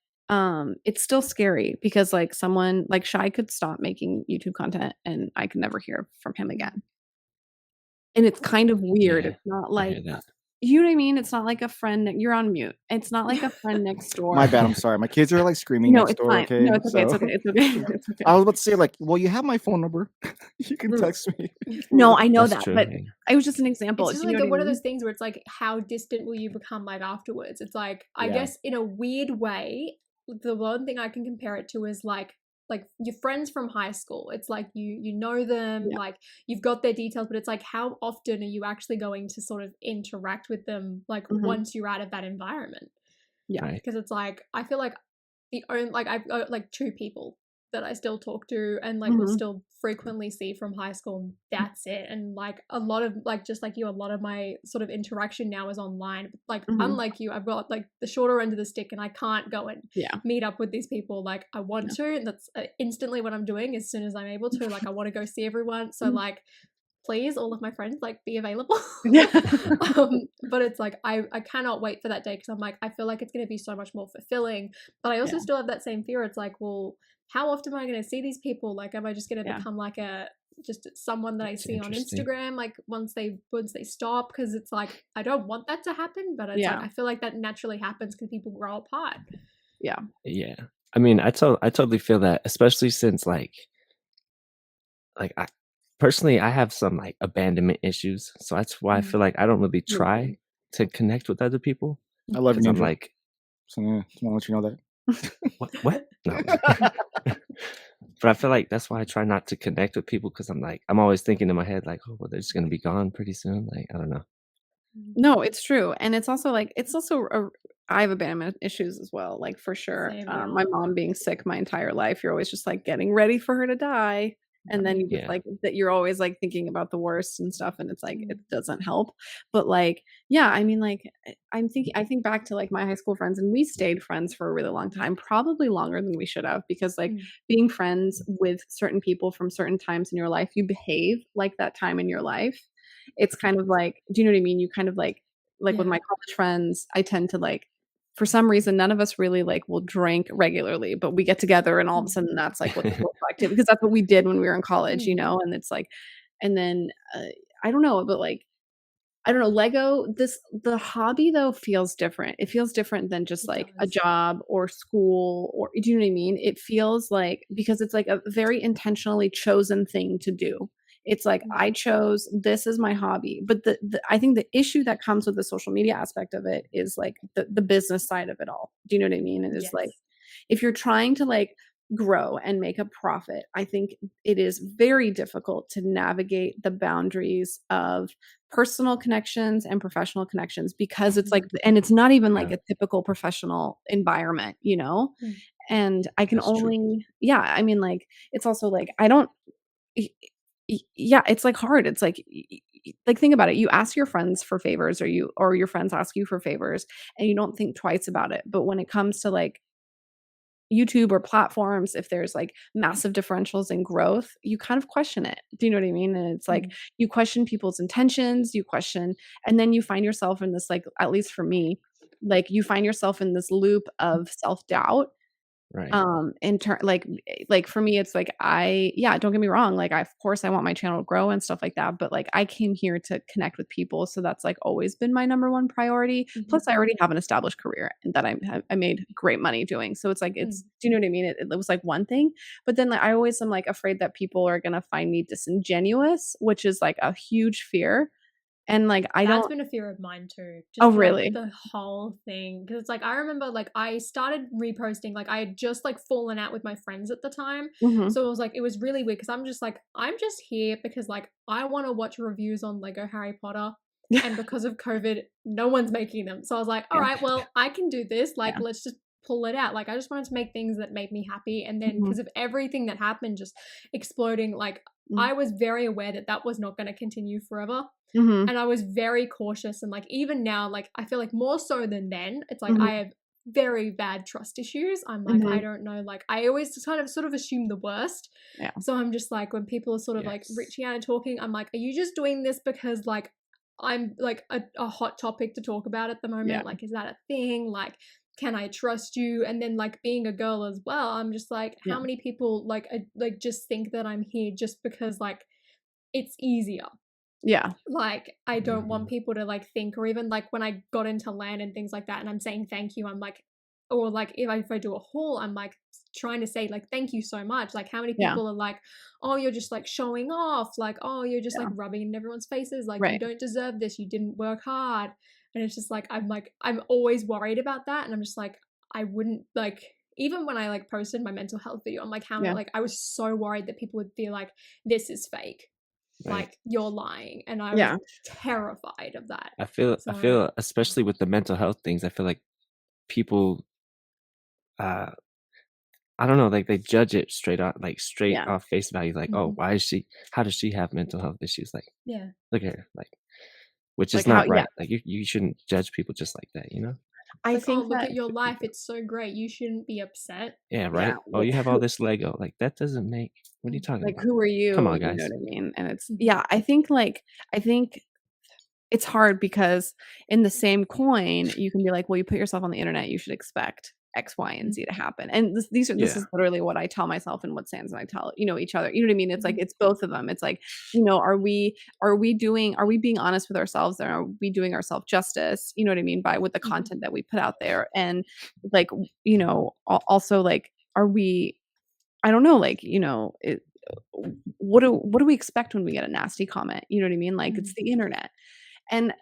it's still scary because like someone like Shy could stop making YouTube content and I could never hear from him again. And it's kind of weird. It's not like, you know what I mean? It's not like a friend. You're on mute. It's not like a friend next door. My bad. I'm sorry. My kids are like screaming next door. Fine. Okay. No, it's okay. It's okay. It's okay. It's okay. I was about to say, like, well, you have my phone number. You can text me. No, I know that, but it was just an example. It's just like one of those things where it's like, how distant will you become like afterwards? It's like, I guess in a weird way, the one thing I can compare it to is like your friends from high school. It's like you know them, like you've got their details, but it's like, how often are you actually going to sort of interact with them like once you're out of that environment? Because it's like, I feel like I've got like two people that I still talk to and like will still frequently see from high school, and that's it. And like a lot of like, just like you, a lot of my sort of interaction now is online. Like unlike you, I've got like the shorter end of the stick and I can't go and meet up with these people like I want to, and that's instantly what I'm doing as soon as I'm able to. Like, I want to go see everyone, so like, please, all of my friends, like, be available. But it's like, I cannot wait for that day, because I'm like, I feel like it's going to be so much more fulfilling. But I also still have that same fear. It's like, well, how often am I going to see these people? Like, am I just going to become like just someone that I see on Instagram, like once they stop? Because it's like, I don't want that to happen, but it's like, I feel like that naturally happens because people grow apart. Yeah. I mean, I totally feel that, especially since like I personally, I have some like abandonment issues, so that's why I feel like I don't really try to connect with other people. I love you. I'm like, so yeah, just want to let you know that. What? No. But I feel like that's why I try not to connect with people, because I'm like, I'm always thinking in my head like, oh, well, they're just gonna be gone pretty soon. Like, I don't know. No, it's true. And it's also like, I have abandonment issues as well, like for sure. My mom being sick my entire life, you're always just like getting ready for her to die. And then you just like that, you're always like thinking about the worst and stuff, and it's like, it doesn't help. But like, I mean, like, I think back to like my high school friends, and we stayed friends for a really long time, probably longer than we should have, because like being friends with certain people from certain times in your life, you behave like that time in your life. It's kind of like, do you know what I mean? You kind of like like with my college friends, I tend to like, for some reason, none of us really like will drink regularly, but we get together and all of a sudden that's like what the social activity, because that's what we did when we were in college, you know, and it's like, and then I don't know, but like, I don't know, Lego, the hobby though feels different. It feels different than just like a job or school, or do you know what I mean? It feels like, because it's like a very intentionally chosen thing to do. It's like, I chose, this is my hobby. But I think the issue that comes with the social media aspect of it is like the business side of it all. Do you know what I mean? And it's like, if you're trying to like grow and make a profit, I think it is very difficult to navigate the boundaries of personal connections and professional connections, because it's like, and it's not even like a typical professional environment, you know? And I can only, I mean, like, it's also like, I don't, it's like hard. It's like think about it. You ask your friends for favors, or your friends ask you for favors, and you don't think twice about it. But when it comes to like YouTube or platforms, if there's like massive differentials in growth, you kind of question it. Do you know what I mean? And it's like, you question people's intentions, you question, and then you find yourself in this, like, at least for me, like you find yourself in this loop of self-doubt. Right. In turn, like for me, it's like, don't get me wrong. Like, of course I want my channel to grow and stuff like that, but like I came here to connect with people. So that's like always been my number one priority. Plus I already have an established career that I made great money doing. So it's like, do you know what I mean? It was like one thing, but then like, I always am like afraid that people are going to find me disingenuous, which is like a huge fear. And like, That's been a fear of mine too. Just really? Like, the whole thing. Because it's like, I remember like I started reposting, like I had just like fallen out with my friends at the time. So it was like, it was really weird because I'm just like, I'm just here because like I want to watch reviews on Lego Harry Potter. And because of COVID, no one's making them. So I was like, all right, well, I can do this. Like, let's just pull it out. Like, I just wanted to make things that made me happy. And then because of everything that happened, just exploding, like I was very aware that that was not going to continue forever. And I was very cautious. And like, even now, like, I feel like more so than then, it's like I have very bad trust issues. I'm like, I don't know. Like, I always sort of assume the worst. So I'm just like, when people are sort of like reaching out and talking, I'm like, are you just doing this because like I'm like a hot topic to talk about at the moment? Like, is that a thing? Like, can I trust you? And then like being a girl as well, I'm just like, how many people like just think that I'm here just because like it's easier? Like, I don't want people to like think, or even like when I got into land and things like that and I'm saying thank you, I'm like, or like if I do a haul, I'm like trying to say like thank you so much. Like, how many people are like, oh, you're just like showing off, like, oh, you're just like rubbing in everyone's faces, like you don't deserve this, you didn't work hard. And it's just like, I'm always worried about that. And I'm just like, I wouldn't, like, even when I like posted my mental health video, I'm like, like I was so worried that people would feel like this is fake. Like, you're lying. And I was terrified of that. I feel especially with the mental health things, I feel like people I don't know, like they judge it straight off face value, like, oh, how does she have mental health issues? Like, look at her, like, which is not right. Like, you shouldn't judge people just like that, you know? I like, think look at your life, it's so great, you shouldn't be upset. Yeah, right. Oh, you have all this Lego, like, that doesn't make, what are you talking like, about? who are you? Come on, guys. You know what I mean? And it's I think it's hard because in the same coin, you can be like, well, you put yourself on the internet, you should expect X, Y, and Z to happen. And this is literally what I tell myself and what Sans and I tell, each other. You know what I mean? It's like, it's both of them. It's like, are we being honest with ourselves, and are we doing ourselves justice? You know what I mean? With the content that we put out there. And like, also like, are we, I don't know, like, what do we expect when we get a nasty comment? You know what I mean? Like, it's the internet. And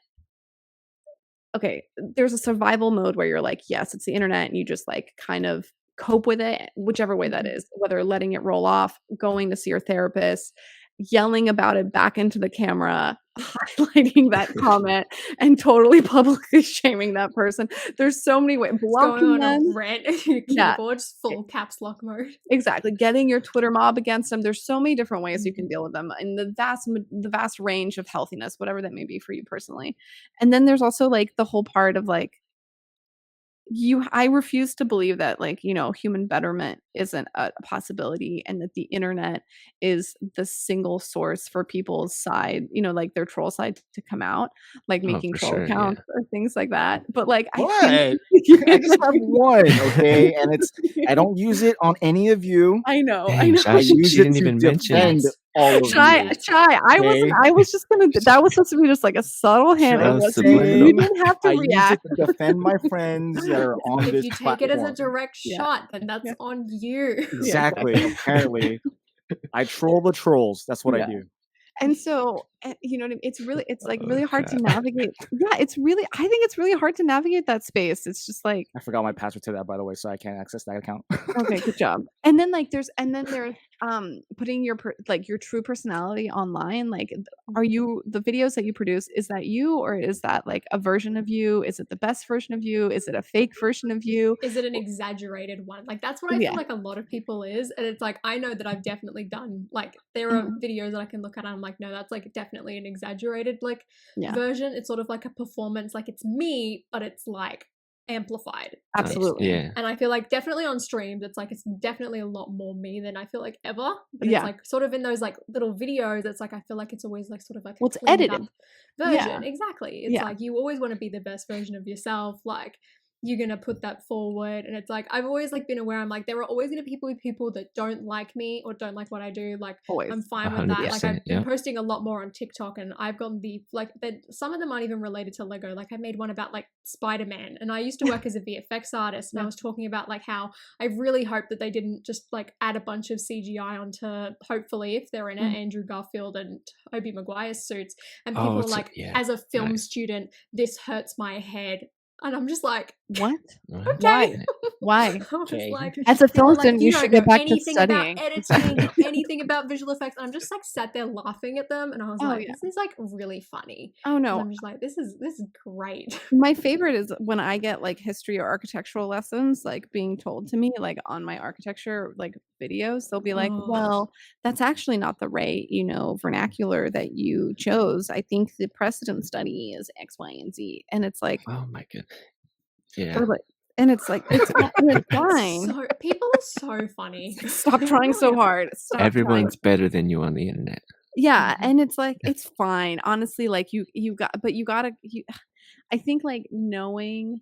okay, there's a survival mode where you're like, yes, it's the internet, and you just like kind of cope with it, whichever way that is, whether letting it roll off, going to see your therapist, yelling about it back into the camera, highlighting that comment, and totally publicly shaming that person. There's so many ways. Blocking going on them. a rant, your keyboard's full caps lock mode. Exactly. Getting your Twitter mob against them. There's so many different ways you can deal with them, and the vast range of healthiness, whatever that may be for you personally. And then there's also like the whole part of like, I refuse to believe that, like, you know, human betterment isn't a possibility, and that the internet is the single source for people's side, you know, like their troll side to come out, like making for troll sure, yeah. accounts or things like that. But like, I What? think I just have one, okay, and I don't use it on any of you. I know. Dang, I Shy, use she it didn't to even mention it. defend all of Shy, you. I wasn't. I was just gonna. That was supposed to be just like a subtle hint. That It was wasn't. subliminal. You didn't have to I use react. it to defend my friends that are on If this you take platform. it as a direct Yeah. shot, then that's Yeah. on you. Exactly. Apparently, I troll the trolls. That's what I Yeah. do. And so, you know what I mean? It's like really hard to God. navigate. Yeah, I think it's really hard to navigate that space. It's just like, I forgot my password to that, by the way, so I can't access that account. okay, good job. And then there's putting your your true personality online. Like, are you, the videos that you produce, is that you, or is that like a version of you? Is it the best version of you? Is it a fake version of you? Is it an exaggerated one? Like, that's what I Yeah. feel like a lot of people is. And it's like, I know that I've definitely done, like, there are videos that I can look at and I'm like, no, that's like definitely an exaggerated like Yeah. version. It's sort of like a performance, like it's me, but it's like amplified. a bit. Absolutely. Yeah. And I feel like definitely on streams, it's like, it's definitely a lot more me than I feel like ever. But Yeah. it's like sort of in those like little videos, it's like, I feel like it's always like sort of like a Well, it's cleaned edited. up version. Yeah. Exactly. It's Yeah. like, you always want to be the best version of yourself. Like, you're gonna put that forward, and it's like, I've always like been aware, I'm like, there are always gonna be people that don't like me or don't like what I do. Like, Always. I'm fine with that. Like, 100%, I've been yeah. posting a lot more on TikTok, and I've gotten the like that. Some of them aren't even related to Lego. Like, I made one about like Spider-Man, and I used to work as a VFX artist, and I was talking about like how I really hope that they didn't just like add a bunch of CGI onto, hopefully, if they're in it, Andrew Garfield and Tobey Maguire's suits, and people are like, as a film student, this hurts my head. And I'm just like, What? okay. Why? I was Okay. like, As a they were film student, you don't should get know back to anything studying. about editing, anything about visual effects. And I'm just like sat there laughing at them, and I was Oh, like, yeah. this is like really funny. Oh And no. I'm just like, this is great. My favorite is when I get like history or architectural lessons like being told to me like on my architecture like videos. They'll be like, Oh. well, that's actually not the right, you know, vernacular that you chose. I think the precedent study is X, Y, and Z. And it's like, Oh my god. Yeah. or, like, and it's like it's fine. So people are so funny. Stop They trying so really are. hard. Stop trying. Everyone's better than you on the internet. Yeah, Mhm. and it's like it's fine. Honestly, like you gotta I think like knowing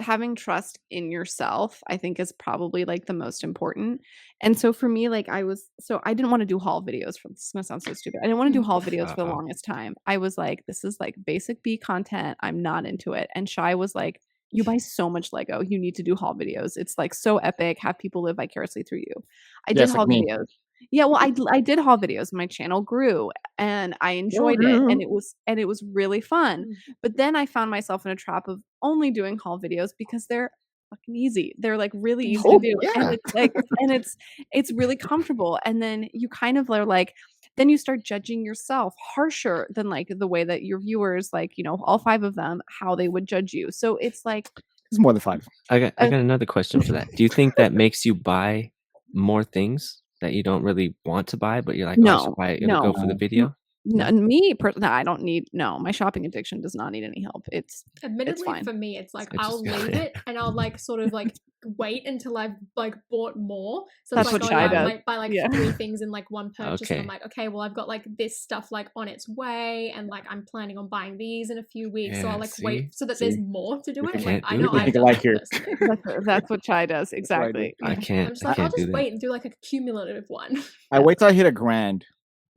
having trust in yourself, I think, is probably like the most important. And so for me, like I didn't want to do haul videos for this is gonna sound so stupid. I didn't want to do haul videos for the longest time. I was like, this is like basic B content. I'm not into it. And Shy was like, you buy so much Lego. You need to do haul videos. It's like so epic. Have people live vicariously through you. I did Yes, like haul me. videos. Yeah, well, I did haul videos. My channel grew, and I enjoyed it, and it was really fun. But then I found myself in a trap of only doing haul videos because they're fucking easy. They're like really easy to do, yeah. and it's like it's really comfortable. And then you kind of are like, then you start judging yourself harsher than like the way that your viewers, like, you know, all 5 of them, how they would judge you. So it's like, It's more than 5. I got another question for that. Do you think that makes you buy more things that you don't really want to buy, but you're like, oh, I should buy it, go for the video? No, me personally, I don't need. No, my shopping addiction does not need any help. It's Admittedly, fine. for me, it's like I I'll just- leave it and I'll like sort of like wait until I've like bought more. So That's it's like, what oh, Shy yeah, I does. might buy like Yeah. 3 things in like one purchase. And Okay. I'm like, okay, well, I've got like this stuff like on its way, and like I'm planning on buying these in a few weeks. So Yeah, I'll like see? wait so that there's See? more to do We it. can't Like, I do know that. I've Think done alike that here. personally. that's what Shy does. what I do. Exactly. I can't. I'm just I like, I'll can't do just that. wait and do like a cumulative one. I wait till I hit $1,000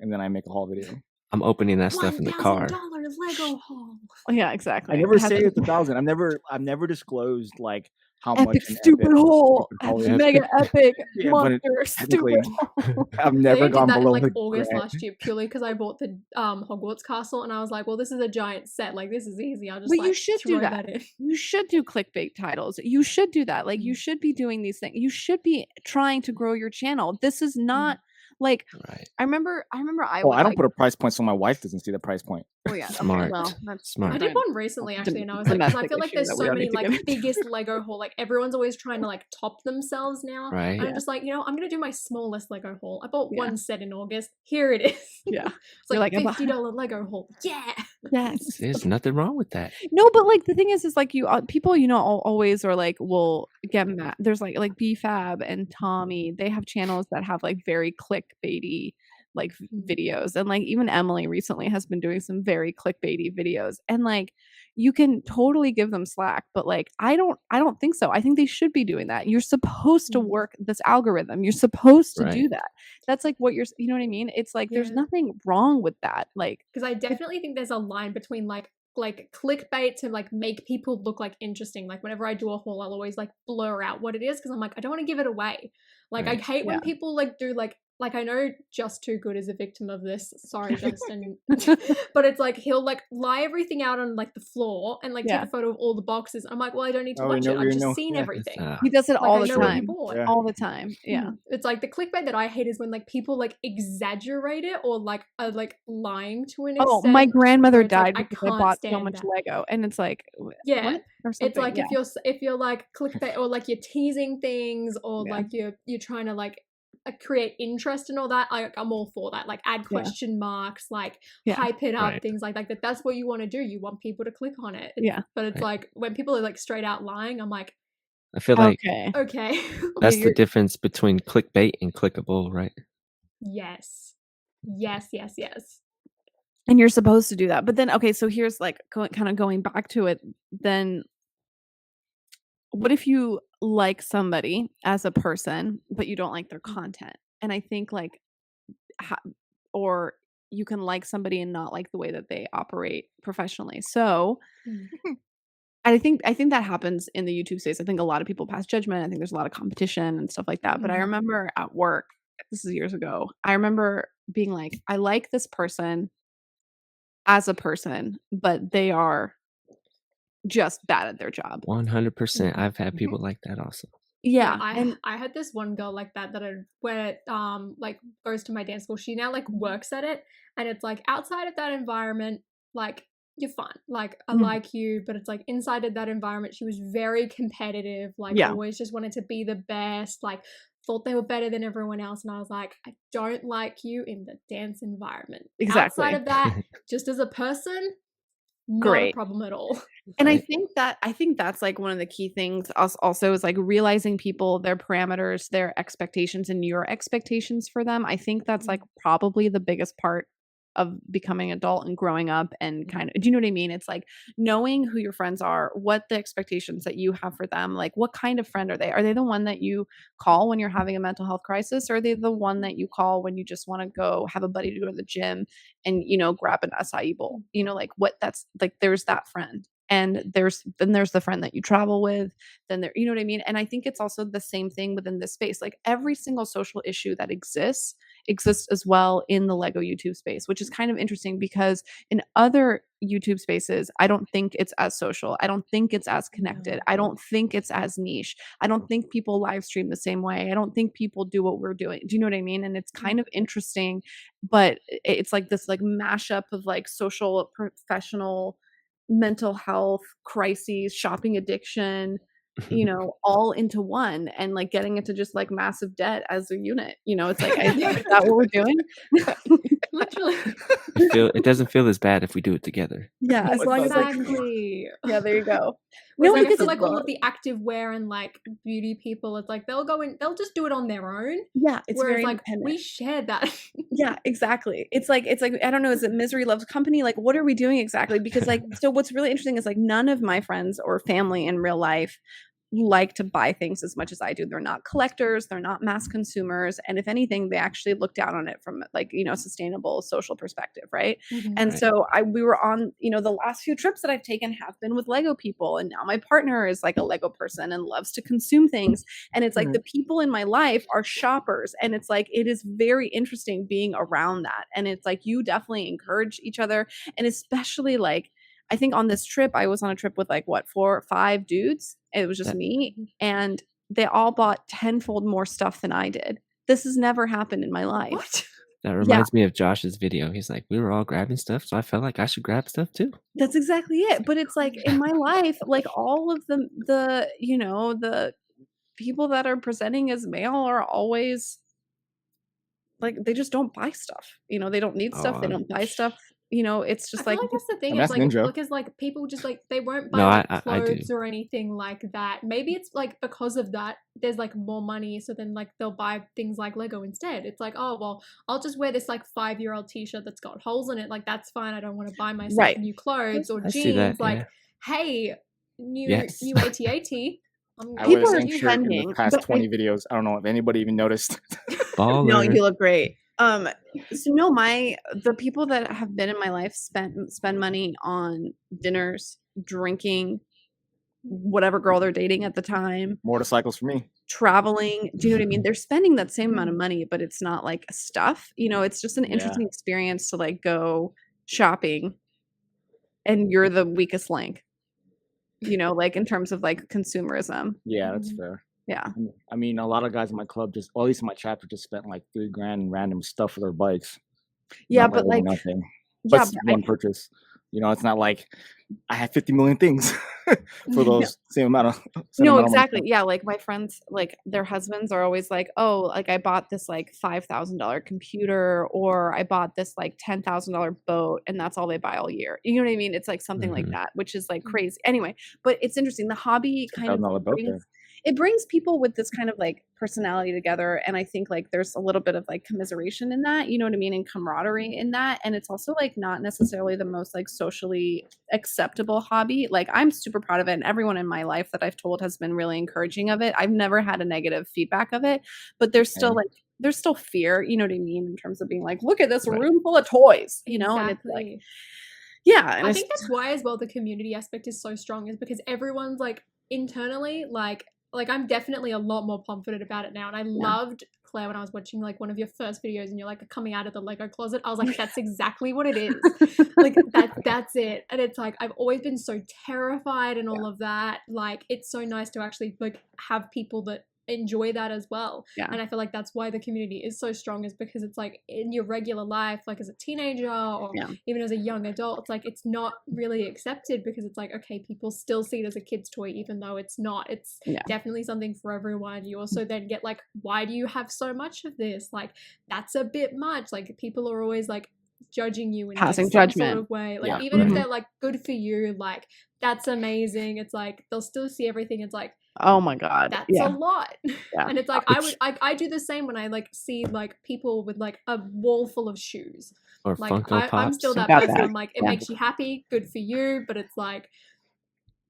and then I make a haul video. I'm opening that stuff in the car. $1,000 Lego haul. Yeah, exactly. I never It has say to it's be 1,000. I've never disclosed like how much epic an stupid epic hole, stupid haul is. mega epic Yeah, but monster technically, stupid hole. I've I never think I did gone that in below like the August grand. last year purely because I bought the Hogwarts castle, and I was like, well, this is a giant set. Like, this is easy. I'll just But like you should do throw that. in. You should do clickbait titles. You should do that. Like you should be doing these things. You should be trying to grow your channel. This is not Like, Right. I remember I Oh, would I don't like, put a price point so my wife doesn't see the price point. oh yeah, okay, Smart. well, that's Smart. I did different. one recently actually, and I was like, because I feel like there's so many like biggest Lego haul. Like everyone's always trying to like top themselves now. Right. And I'm just like, I'm gonna do my smallest Lego haul. I bought Yeah. one set in August. Here it is. Yeah. It's like You're like, $50 Lego haul. Yeah. Yes. There's nothing wrong with that. No, but like the thing is like you people, always are like will get mad. There's like BFab and Tommy. They have channels that have like very clickbaity like videos, and like even Emily recently has been doing some very clickbaity videos, and like you can totally give them slack, but like I don't think so. I think they should be doing that. You're supposed to work this algorithm. You're supposed to do that. That's like what you know what I mean? It's like there's nothing wrong with that. Like, because I definitely think there's a line between like clickbait to like make people look like interesting. Like whenever I do a haul, I'll always like blur out what it is because I'm like, I don't want to give it away. Like I hate when people like do like I know Just Too Good is a victim of this. Sorry, Justin. But it's like he'll like lie everything out on like the floor and like take a photo of all the boxes. I'm like, well, I don't need to watch it. I've just seen everything. He does it all the I know what you time. bought. All the time. Yeah. It's like the clickbait that I hate is when like people like exaggerate it or like are like lying to an extent. Oh, my grandmother died like, because I bought so much Lego, and it's like what? Or it's like if you're like clickbait or like you're teasing things or like you're trying to like create interest and all that. I'm all for that. Like add question marks, like hype it up, things like that. That's what you want to do. You want people to click on it. But it's like when people are like straight out lying, I'm like, I feel like okay. That's the difference between clickbait and clickable, right? Yes. And you're supposed to do that. But then, okay, so here's like kind of going back to it. Then what if you like somebody as a person, but you don't like their content? And I think like, or you can like somebody and not like the way that they operate professionally. So I think that happens in the YouTube space. I think a lot of people pass judgment. I think there's a lot of competition and stuff like that. But I remember at work, this is years ago, I remember being like, I like this person as a person, but they are just bad at their job. 100%. I've had people like that also. Yeah, and I had this one girl like that where like goes to my dance school. She now like works at it, and it's like outside of that environment, like you're fun. Like I like you, but it's like inside of that environment, she was very competitive. Like always just wanted to be the best. Like thought they were better than everyone else, and I was like, I don't like you in the dance environment. Exactly. Outside of that, just as a person, not a problem at all. And I think that's like one of the key things also is like realizing people, their parameters, their expectations, and your expectations for them. I think that's like probably the biggest part of becoming adult and growing up, and kind of, do you know what I mean? It's like knowing who your friends are, what the expectations that you have for them, like what kind of friend are they? Are they the one that you call when you're having a mental health crisis? Or are they the one that you call when you just want to go have a buddy to go to the gym and, grab an acai bowl? Like what that's like, there's that friend. And there's the friend that you travel with, then there, you know what I mean? And I think it's also the same thing within this space. Like every single social issue that exists as well in the Lego YouTube space, which is kind of interesting because in other YouTube spaces, I don't think it's as social. I don't think it's as connected. I don't think it's as niche. I don't think people live stream the same way. I don't think people do what we're doing. Do you know what I mean? And it's kind of interesting, but it's like this like mashup of like social, professional, mental health crises, shopping addiction, all into one, and like getting into just like massive debt as a unit. It's like, is that what we're doing? Literally. It doesn't feel as bad if we do it together. Yeah, as long as like, yeah, there you go. No, like, I feel like all of the active wear and like beauty people, it's like they'll just do it on their own. Yeah, it's whereas very like we share that. Yeah, exactly. It's like I don't know, is it misery loves company? Like what are we doing exactly? Because like, so what's really interesting is like none of my friends or family in real life like to buy things as much as I do. They're not collectors, they're not mass consumers, and if anything, they actually look down on it from like sustainable social perspective, right? And so we were on the last few trips that I've taken have been with Lego people, and now my partner is like a Lego person and loves to consume things, and it's like the people in my life are shoppers, and it's like it is very interesting being around that, and it's like you definitely encourage each other, and especially like I think on this trip, I was on a trip with like 4 or 5 dudes. It was just me, and they all bought tenfold more stuff than I did. This has never happened in my life. What? That reminds me of Josh's video. He's like, we were all grabbing stuff, so I felt like I should grab stuff too. That's exactly it. But it's like in my life, like all of the you know, the people that are presenting as male are always like, they just don't buy stuff. You know, they don't need stuff. They don't buy stuff. You know, it's just I like, feel like that's the thing. I mean, It's that's like ninja. because like people just like they won't buy No, like I do. clothes or anything like that. Maybe it's like because of that there's like more money, so then like they'll buy things like Lego instead. It's like, oh well, I'll just wear this like 5-year-old t-shirt that's got holes in it. Like that's fine. I don't want to buy myself Right. new clothes or I jeans. see that, Like, yeah. hey, new Yes. AT-AT. I People wear are the same shirt in the spending, past but 20 videos. I don't know if anybody even noticed. Baller. no, you look great. So no, the people that have been in my life spend money on dinners, drinking, whatever girl they're dating at the time, Motorcycles for me. traveling. Do you know what I mean? They're spending that same amount of money, but it's not like stuff. You know, it's just an Yeah. interesting experience to like go shopping, and you're the weakest link. You know, like in terms of like consumerism. Yeah, that's fair. Yeah. I mean, a lot of guys in my club just, or at least in my chapter, just spent like $3,000 in random stuff for their bikes. Yeah, Not but really like, nothing. yeah, But it's one purchase. You know, it's not like I have 50 million things for those same amount of. No, exactly. Yeah, like my friends, like their husbands are always like, "Oh, like I bought this like $5,000 computer, or I bought this like $10,000 boat," and that's all they buy all year. You know what I mean? It's like something like that, which is like crazy. Anyway, but it's interesting. The hobby kind of brings people with this kind of like personality together, and I think like there's a little bit of like commiseration in that. You know what I mean? And camaraderie in that, and it's also like not necessarily the most like socially acceptable hobby. Like I'm super proud of it, and everyone in my life that I've told has been really encouraging of it. I've never had a negative feedback of it, but there's still like there's still fear, you know what I mean, in terms of being like, look at this room full of toys, you know. And it's like, yeah, and I think that's why as well the community aspect is so strong, is because everyone's like internally like I'm definitely a lot more confident about it now. And I loved, Claire, when I was watching like one of your first videos and you're like coming out of the Lego closet, I was like, that's exactly what it is. Like that's it. And it's like, I've always been so terrified and all of that. Like, it's so nice to actually like have people that enjoy that as well. And I feel like that's why the community is so strong, is because it's like in your regular life, like as a teenager or even as a young adult, it's like it's not really accepted, because it's like, okay, people still see it as a kid's toy even though it's not. It's definitely something for everyone. You also then get like, why do you have so much of this? Like, that's a bit much. Like, people are always like judging you in passing like, some judgment sort of way. Like even if they're like, good for you, like that's amazing, it's like they'll still see everything. It's like, oh my god, that's a lot. And it's like I do the same when I like see like people with like a wall full of shoes or like Funko Pops. I'm still that person. I'm like, it makes you happy, good for you, but it's like,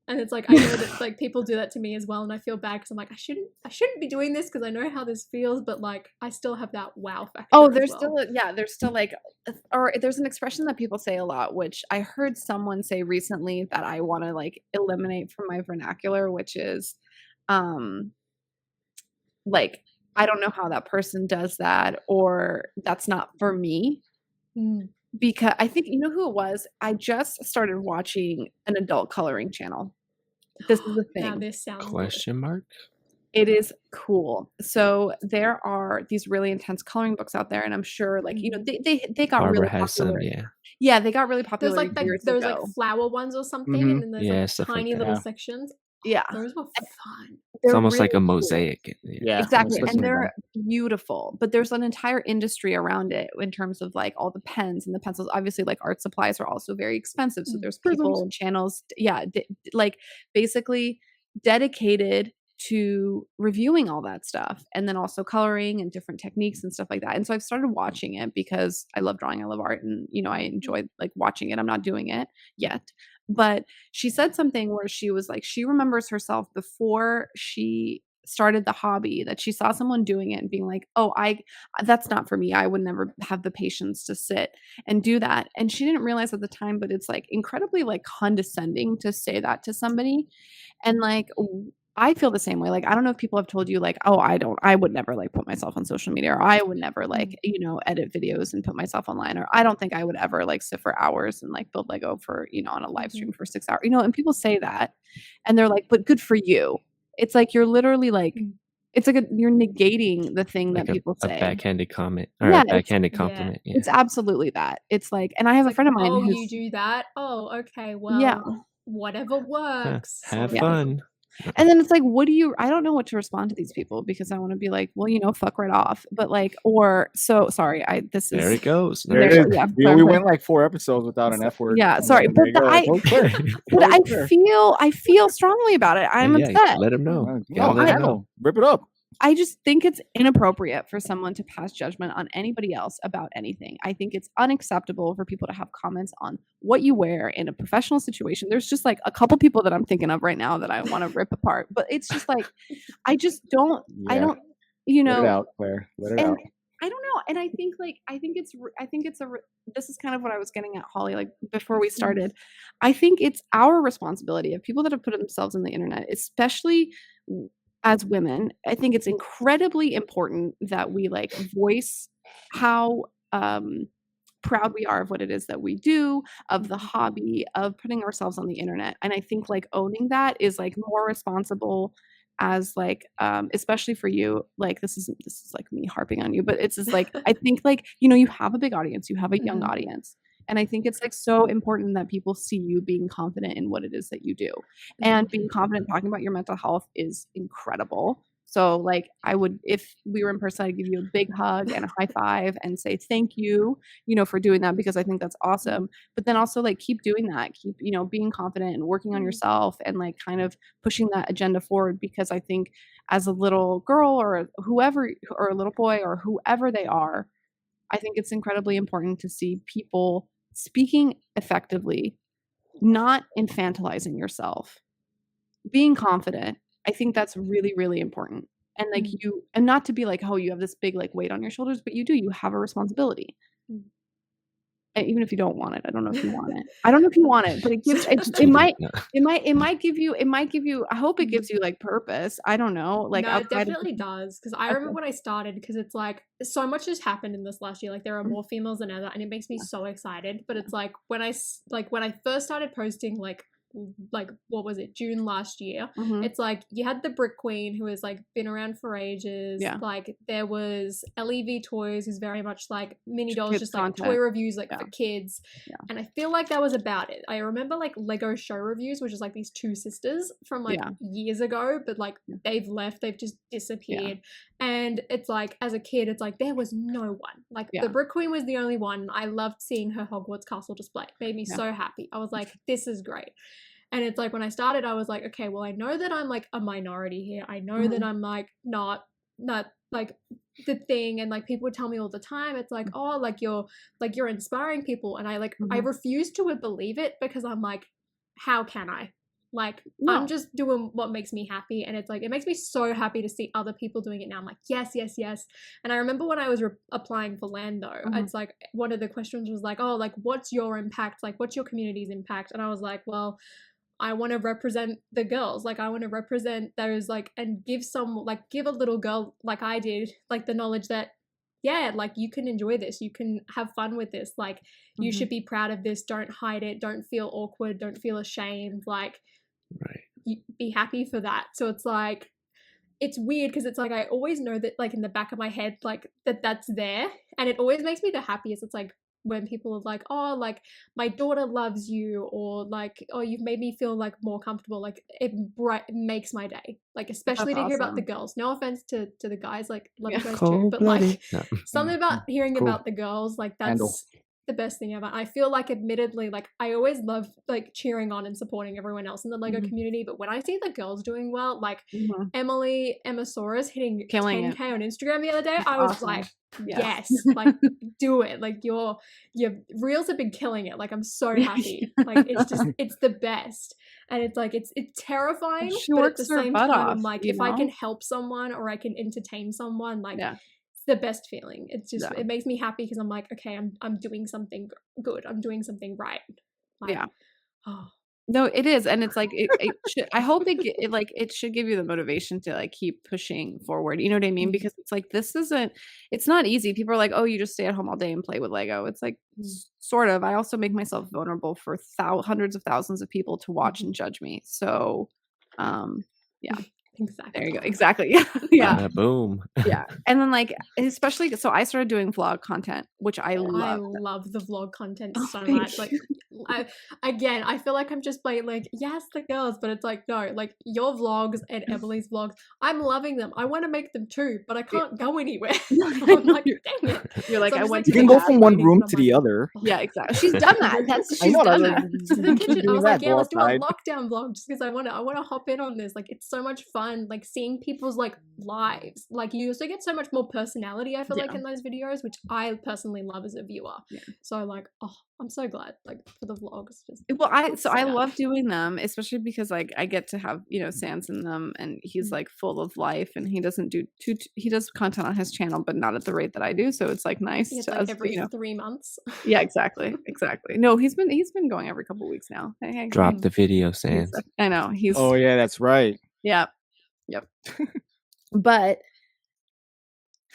and it's like I know that like people do that to me as well, and I feel bad because I'm like, I shouldn't be doing this because I know how this feels, but like I still have that wow factor. Oh, there's still there's still like, or there's an expression that people say a lot, which I heard someone say recently that I want to like eliminate from my vernacular, which is like, I don't know how that person does that, or that's not for me. Because I think, you know who it was? I just started watching an adult coloring channel. This is the thing. Now this sounds Question mark? It is cool. So there are these really intense coloring books out there, and I'm sure like, you know, they got Barbara really has popular. Some, yeah, they got really popular. There's like flower ones or something, and then there's like tiny little sections. Yeah, those were fun. It's almost really like a mosaic. Exactly. And they're beautiful, but there's an entire industry around it in terms of like all the pens and the pencils. Obviously, like art supplies are also very expensive. So there's people and channels, like basically dedicated to reviewing all that stuff, and then also coloring and different techniques and stuff like that. And so I've started watching it because I love drawing, I love art, and you know, I enjoy like watching it. I'm not doing it yet. But she said something where she was like, she remembers herself before she started the hobby, that she saw someone doing it and being like, oh, that's not for me. I would never have the patience to sit and do that. And she didn't realize at the time, but it's like incredibly like condescending to say that to somebody. And like, I feel the same way. Like, I don't know if people have told you like, oh, I would never like put myself on social media, or I would never like, you know, edit videos and put myself online, or I don't think I would ever like sit for hours and like build Lego for, you know, on a live stream for 6 hours, you know. And people say that and they're like, but good for you. It's like, you're literally like it's like you're negating the thing like that people a say. backhanded comment or Yeah, a backhanded compliment. Yeah. It's absolutely that. It's like, and I have a friend of mine oh, who's, you do that? Oh, okay, yeah, well, whatever works. Have Like, fun. and then it's like, what do you, I don't know what to respond to these people because I want to be like, well, you know, fuck right off. But like, or so sorry, There it goes. There it There- is. yeah, Yeah, we went like 4 episodes without an F word. yeah, sorry, There but you go. I, Totally clear. but Totally I clear. feel strongly about it. I'm Yeah, upset. let him know. No, let him know. handle. Rip it up. I just think it's inappropriate for someone to pass judgment on anybody else about anything. I think it's unacceptable for people to have comments on what you wear in a professional situation. There's just like a couple people that I'm thinking of right now that I want to rip apart, but it's just like, I just don't, I Yeah. don't, you Let it know, out, Claire. Let it and out. I don't know. And I think this is kind of what I was getting at, Holly, like before we started. I think it's our responsibility of people that have put themselves on the internet, especially as women. I think it's incredibly important that we like voice how proud we are of what it is that we do, of the hobby, of putting ourselves on the internet. And I think like owning that is like more responsible as like especially for you, like this is like me harping on you, but it's just like I think like, you know, you have a big audience, you have a young audience. And I think it's like so important that people see you being confident in what it is that you do. And being confident talking about your mental health is incredible. So like I would, if we were in person, I'd give you a big hug and a high five and say thank you, you know, for doing that because I think that's awesome. But then also like keep doing that, keep, you know, being confident and working on yourself and like kind of pushing that agenda forward because I think as a little girl or whoever or a little boy or whoever they are, I think it's incredibly important to see people speaking effectively, not infantilizing yourself, being confident. I think that's really, really important. And like you, and not to be like, oh, you have this big like weight on your shoulders, but you have a responsibility. And even if you don't want it, I don't know if you want it. I don't know if you want it, but it gives it might give you. I hope it gives you like purpose. I don't know. Like no, it definitely does. Because I remember when I started, because it's like so much has happened in this last year. Like there are more females than ever, and it makes me so excited. But it's like when I first started posting like what was it, June last year, it's like you had the Brick Queen who has like been around for ages. Like there was LEV Toys, who's very much like mini dolls, just like toy reviews like for kids. And I feel like that was about it. I remember like Lego show reviews, which is like these two sisters from like years ago, but like they've left, they've just disappeared. And it's like as a kid, it's like there was no one. Like the Brick Queen was the only one. I loved seeing her Hogwarts castle display. It made me so happy. I was like, this is great. And it's like when I started, I was like, okay, well, I know that I'm like a minority here. I know that I'm like not like the thing. And like people would tell me all the time, it's like, oh, like you're inspiring people. And I like I refuse to believe it because I'm like, how can I? Like I'm just doing what makes me happy. And it's like it makes me so happy to see other people doing it now. I'm like, yes. And I remember when I was applying for Lando, it's like one of the questions was like, oh, like what's your impact? Like what's your community's impact? And I was like, well, I want to represent the girls. Like I want to represent those like and give a little girl like I did like the knowledge that like you can enjoy this, you can have fun with this, like you should be proud of this, don't hide it, don't feel awkward, don't feel ashamed, like you be happy for that. So it's like it's weird because it's like I always know that like in the back of my head like that's there, and it always makes me the happiest. It's like when people are like, oh, like my daughter loves you, or like, oh, you've made me feel like more comfortable, like it makes my day, like especially to hear about the girls. No offense to the guys, like love you guys too, but like something about hearing about the girls, like that's the best thing ever. I feel like admittedly like I always love like cheering on and supporting everyone else in the Lego community, but when I see the girls doing well, like Emma Soros hitting 10K on Instagram the other day, I was like, yes, like do it, like your reels have been killing it, like I'm so happy. Like it's just it's the best. And it's like it's terrifying, but at the same time I'm like, if I can help someone or I can entertain someone, like it's the best feeling. It's just it makes me happy because I'm like, okay, I'm doing something good, I'm doing something right. Like, no, it is. And it's like it should, I hope it should give you the motivation to like keep pushing forward, you know what I mean? Because it's like it's not easy. People are like, oh, you just stay at home all day and play with Lego. It's like sort of. I also make myself vulnerable for hundreds of thousands of people to watch and judge me. So Exactly. There you go. Exactly. Yeah. Yeah. Bada boom. Yeah. And then like, especially, so I started doing vlog content, which I I love. love the vlog content Oh, so thank much. Like, you. I feel like I'm just playing like, yes, the girls, but it's like, no, like your vlogs and Emily's vlogs, I'm loving them. I want to make them too, but I can't go anywhere. I'm like, dang it. You're like, So I'm I just, went like, to You can the go bathroom. from one waiting room for to my the mom. other. Yeah, exactly. She's done that. I She's know, done that's that. To the You kitchen. keep I doing was like, that, yeah, go let's do a outside. lockdown vlog just because I want to hop in on this. Like, it's so much fun, like seeing people's like lives. Like, you also get so much more personality, I feel like, Yeah. in those videos, which I personally love as a viewer. Yeah. So like, oh, I'm so glad like for the vlogs. Just Well, I set up. love doing them, especially because like I get to have, you know, Sans in them, and he's like full of life, and he doesn't do he does content on his channel, but not at the rate that I do. So it's like nice It's to like us, every you know. 3 months. Yeah, exactly. No, he's been going every couple weeks now. Hey, Drop the video, he's- Sans. I know he's. Oh yeah, that's right. Yeah. Yep. But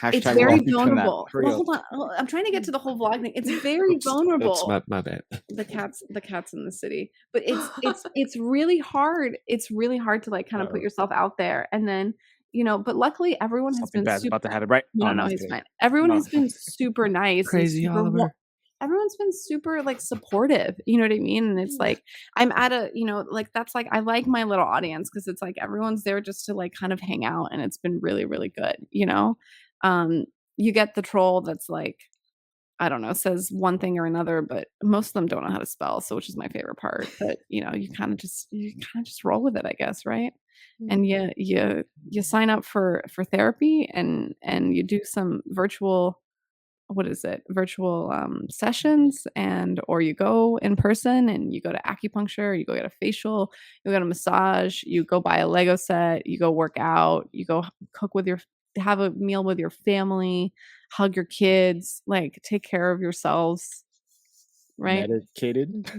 Hashtag it's very welcome to that. vulnerable. Hurry Well, up. hold on. I'm trying to get to the whole vlog thing. It's very vulnerable. Oops, my bad. The cats in the city. But it's really hard. It's really hard to like kind of put yourself out there, and then, you know. But luckily, everyone has Something been bad's super. about to happen, right? No, I'm no, just he's kidding. fine. Everyone No. has been super nice. and Crazy super Oliver. Everyone's been super like supportive. You know what I mean? And it's like I'm at a, you know, like that's like I like my little audience because it's like everyone's there just to like kind of hang out, and it's been really, really good. You know, you get the troll that's like, I don't know, says one thing or another, but most of them don't know how to spell, so which is my favorite part. But you know, you kind of just roll with it, I guess, right? And you sign up for therapy, and you do some virtual sessions, and or you go in person and you go to acupuncture, you go get a facial, you go get a massage, you go buy a Lego set, you go work out, you go have a meal with your family, hug your kids, like take care of yourselves, right? Medicated.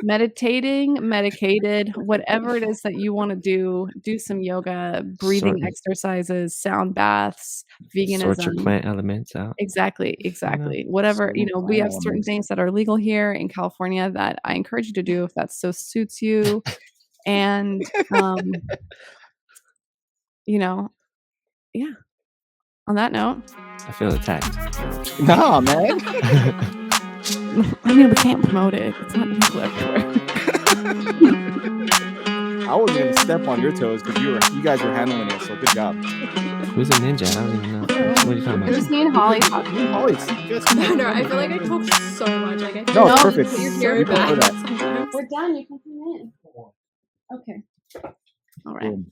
Meditating, medicated, whatever it is that you want to do some yoga, breathing exercises, sound baths, veganism. Sort your plant elements out. Exactly. Whatever, you know, we have certain elements. things that are legal here in California that I encourage you to do if that so suits you. And you know, yeah. On that note, I feel attacked. Nah, man. I mean, we can't promote it. It's not legal everywhere. I wasn't gonna step on your toes because you guys were handling it, so good job. Who's a ninja? I don't even know. What are you talking It was about? me and Holly talking. Holly, just No, I feel like I talk so much. Like I No, it's No, perfect. you're you're very You prefer bad that. sometimes. We're done. You can come in. Okay. All right. Boom.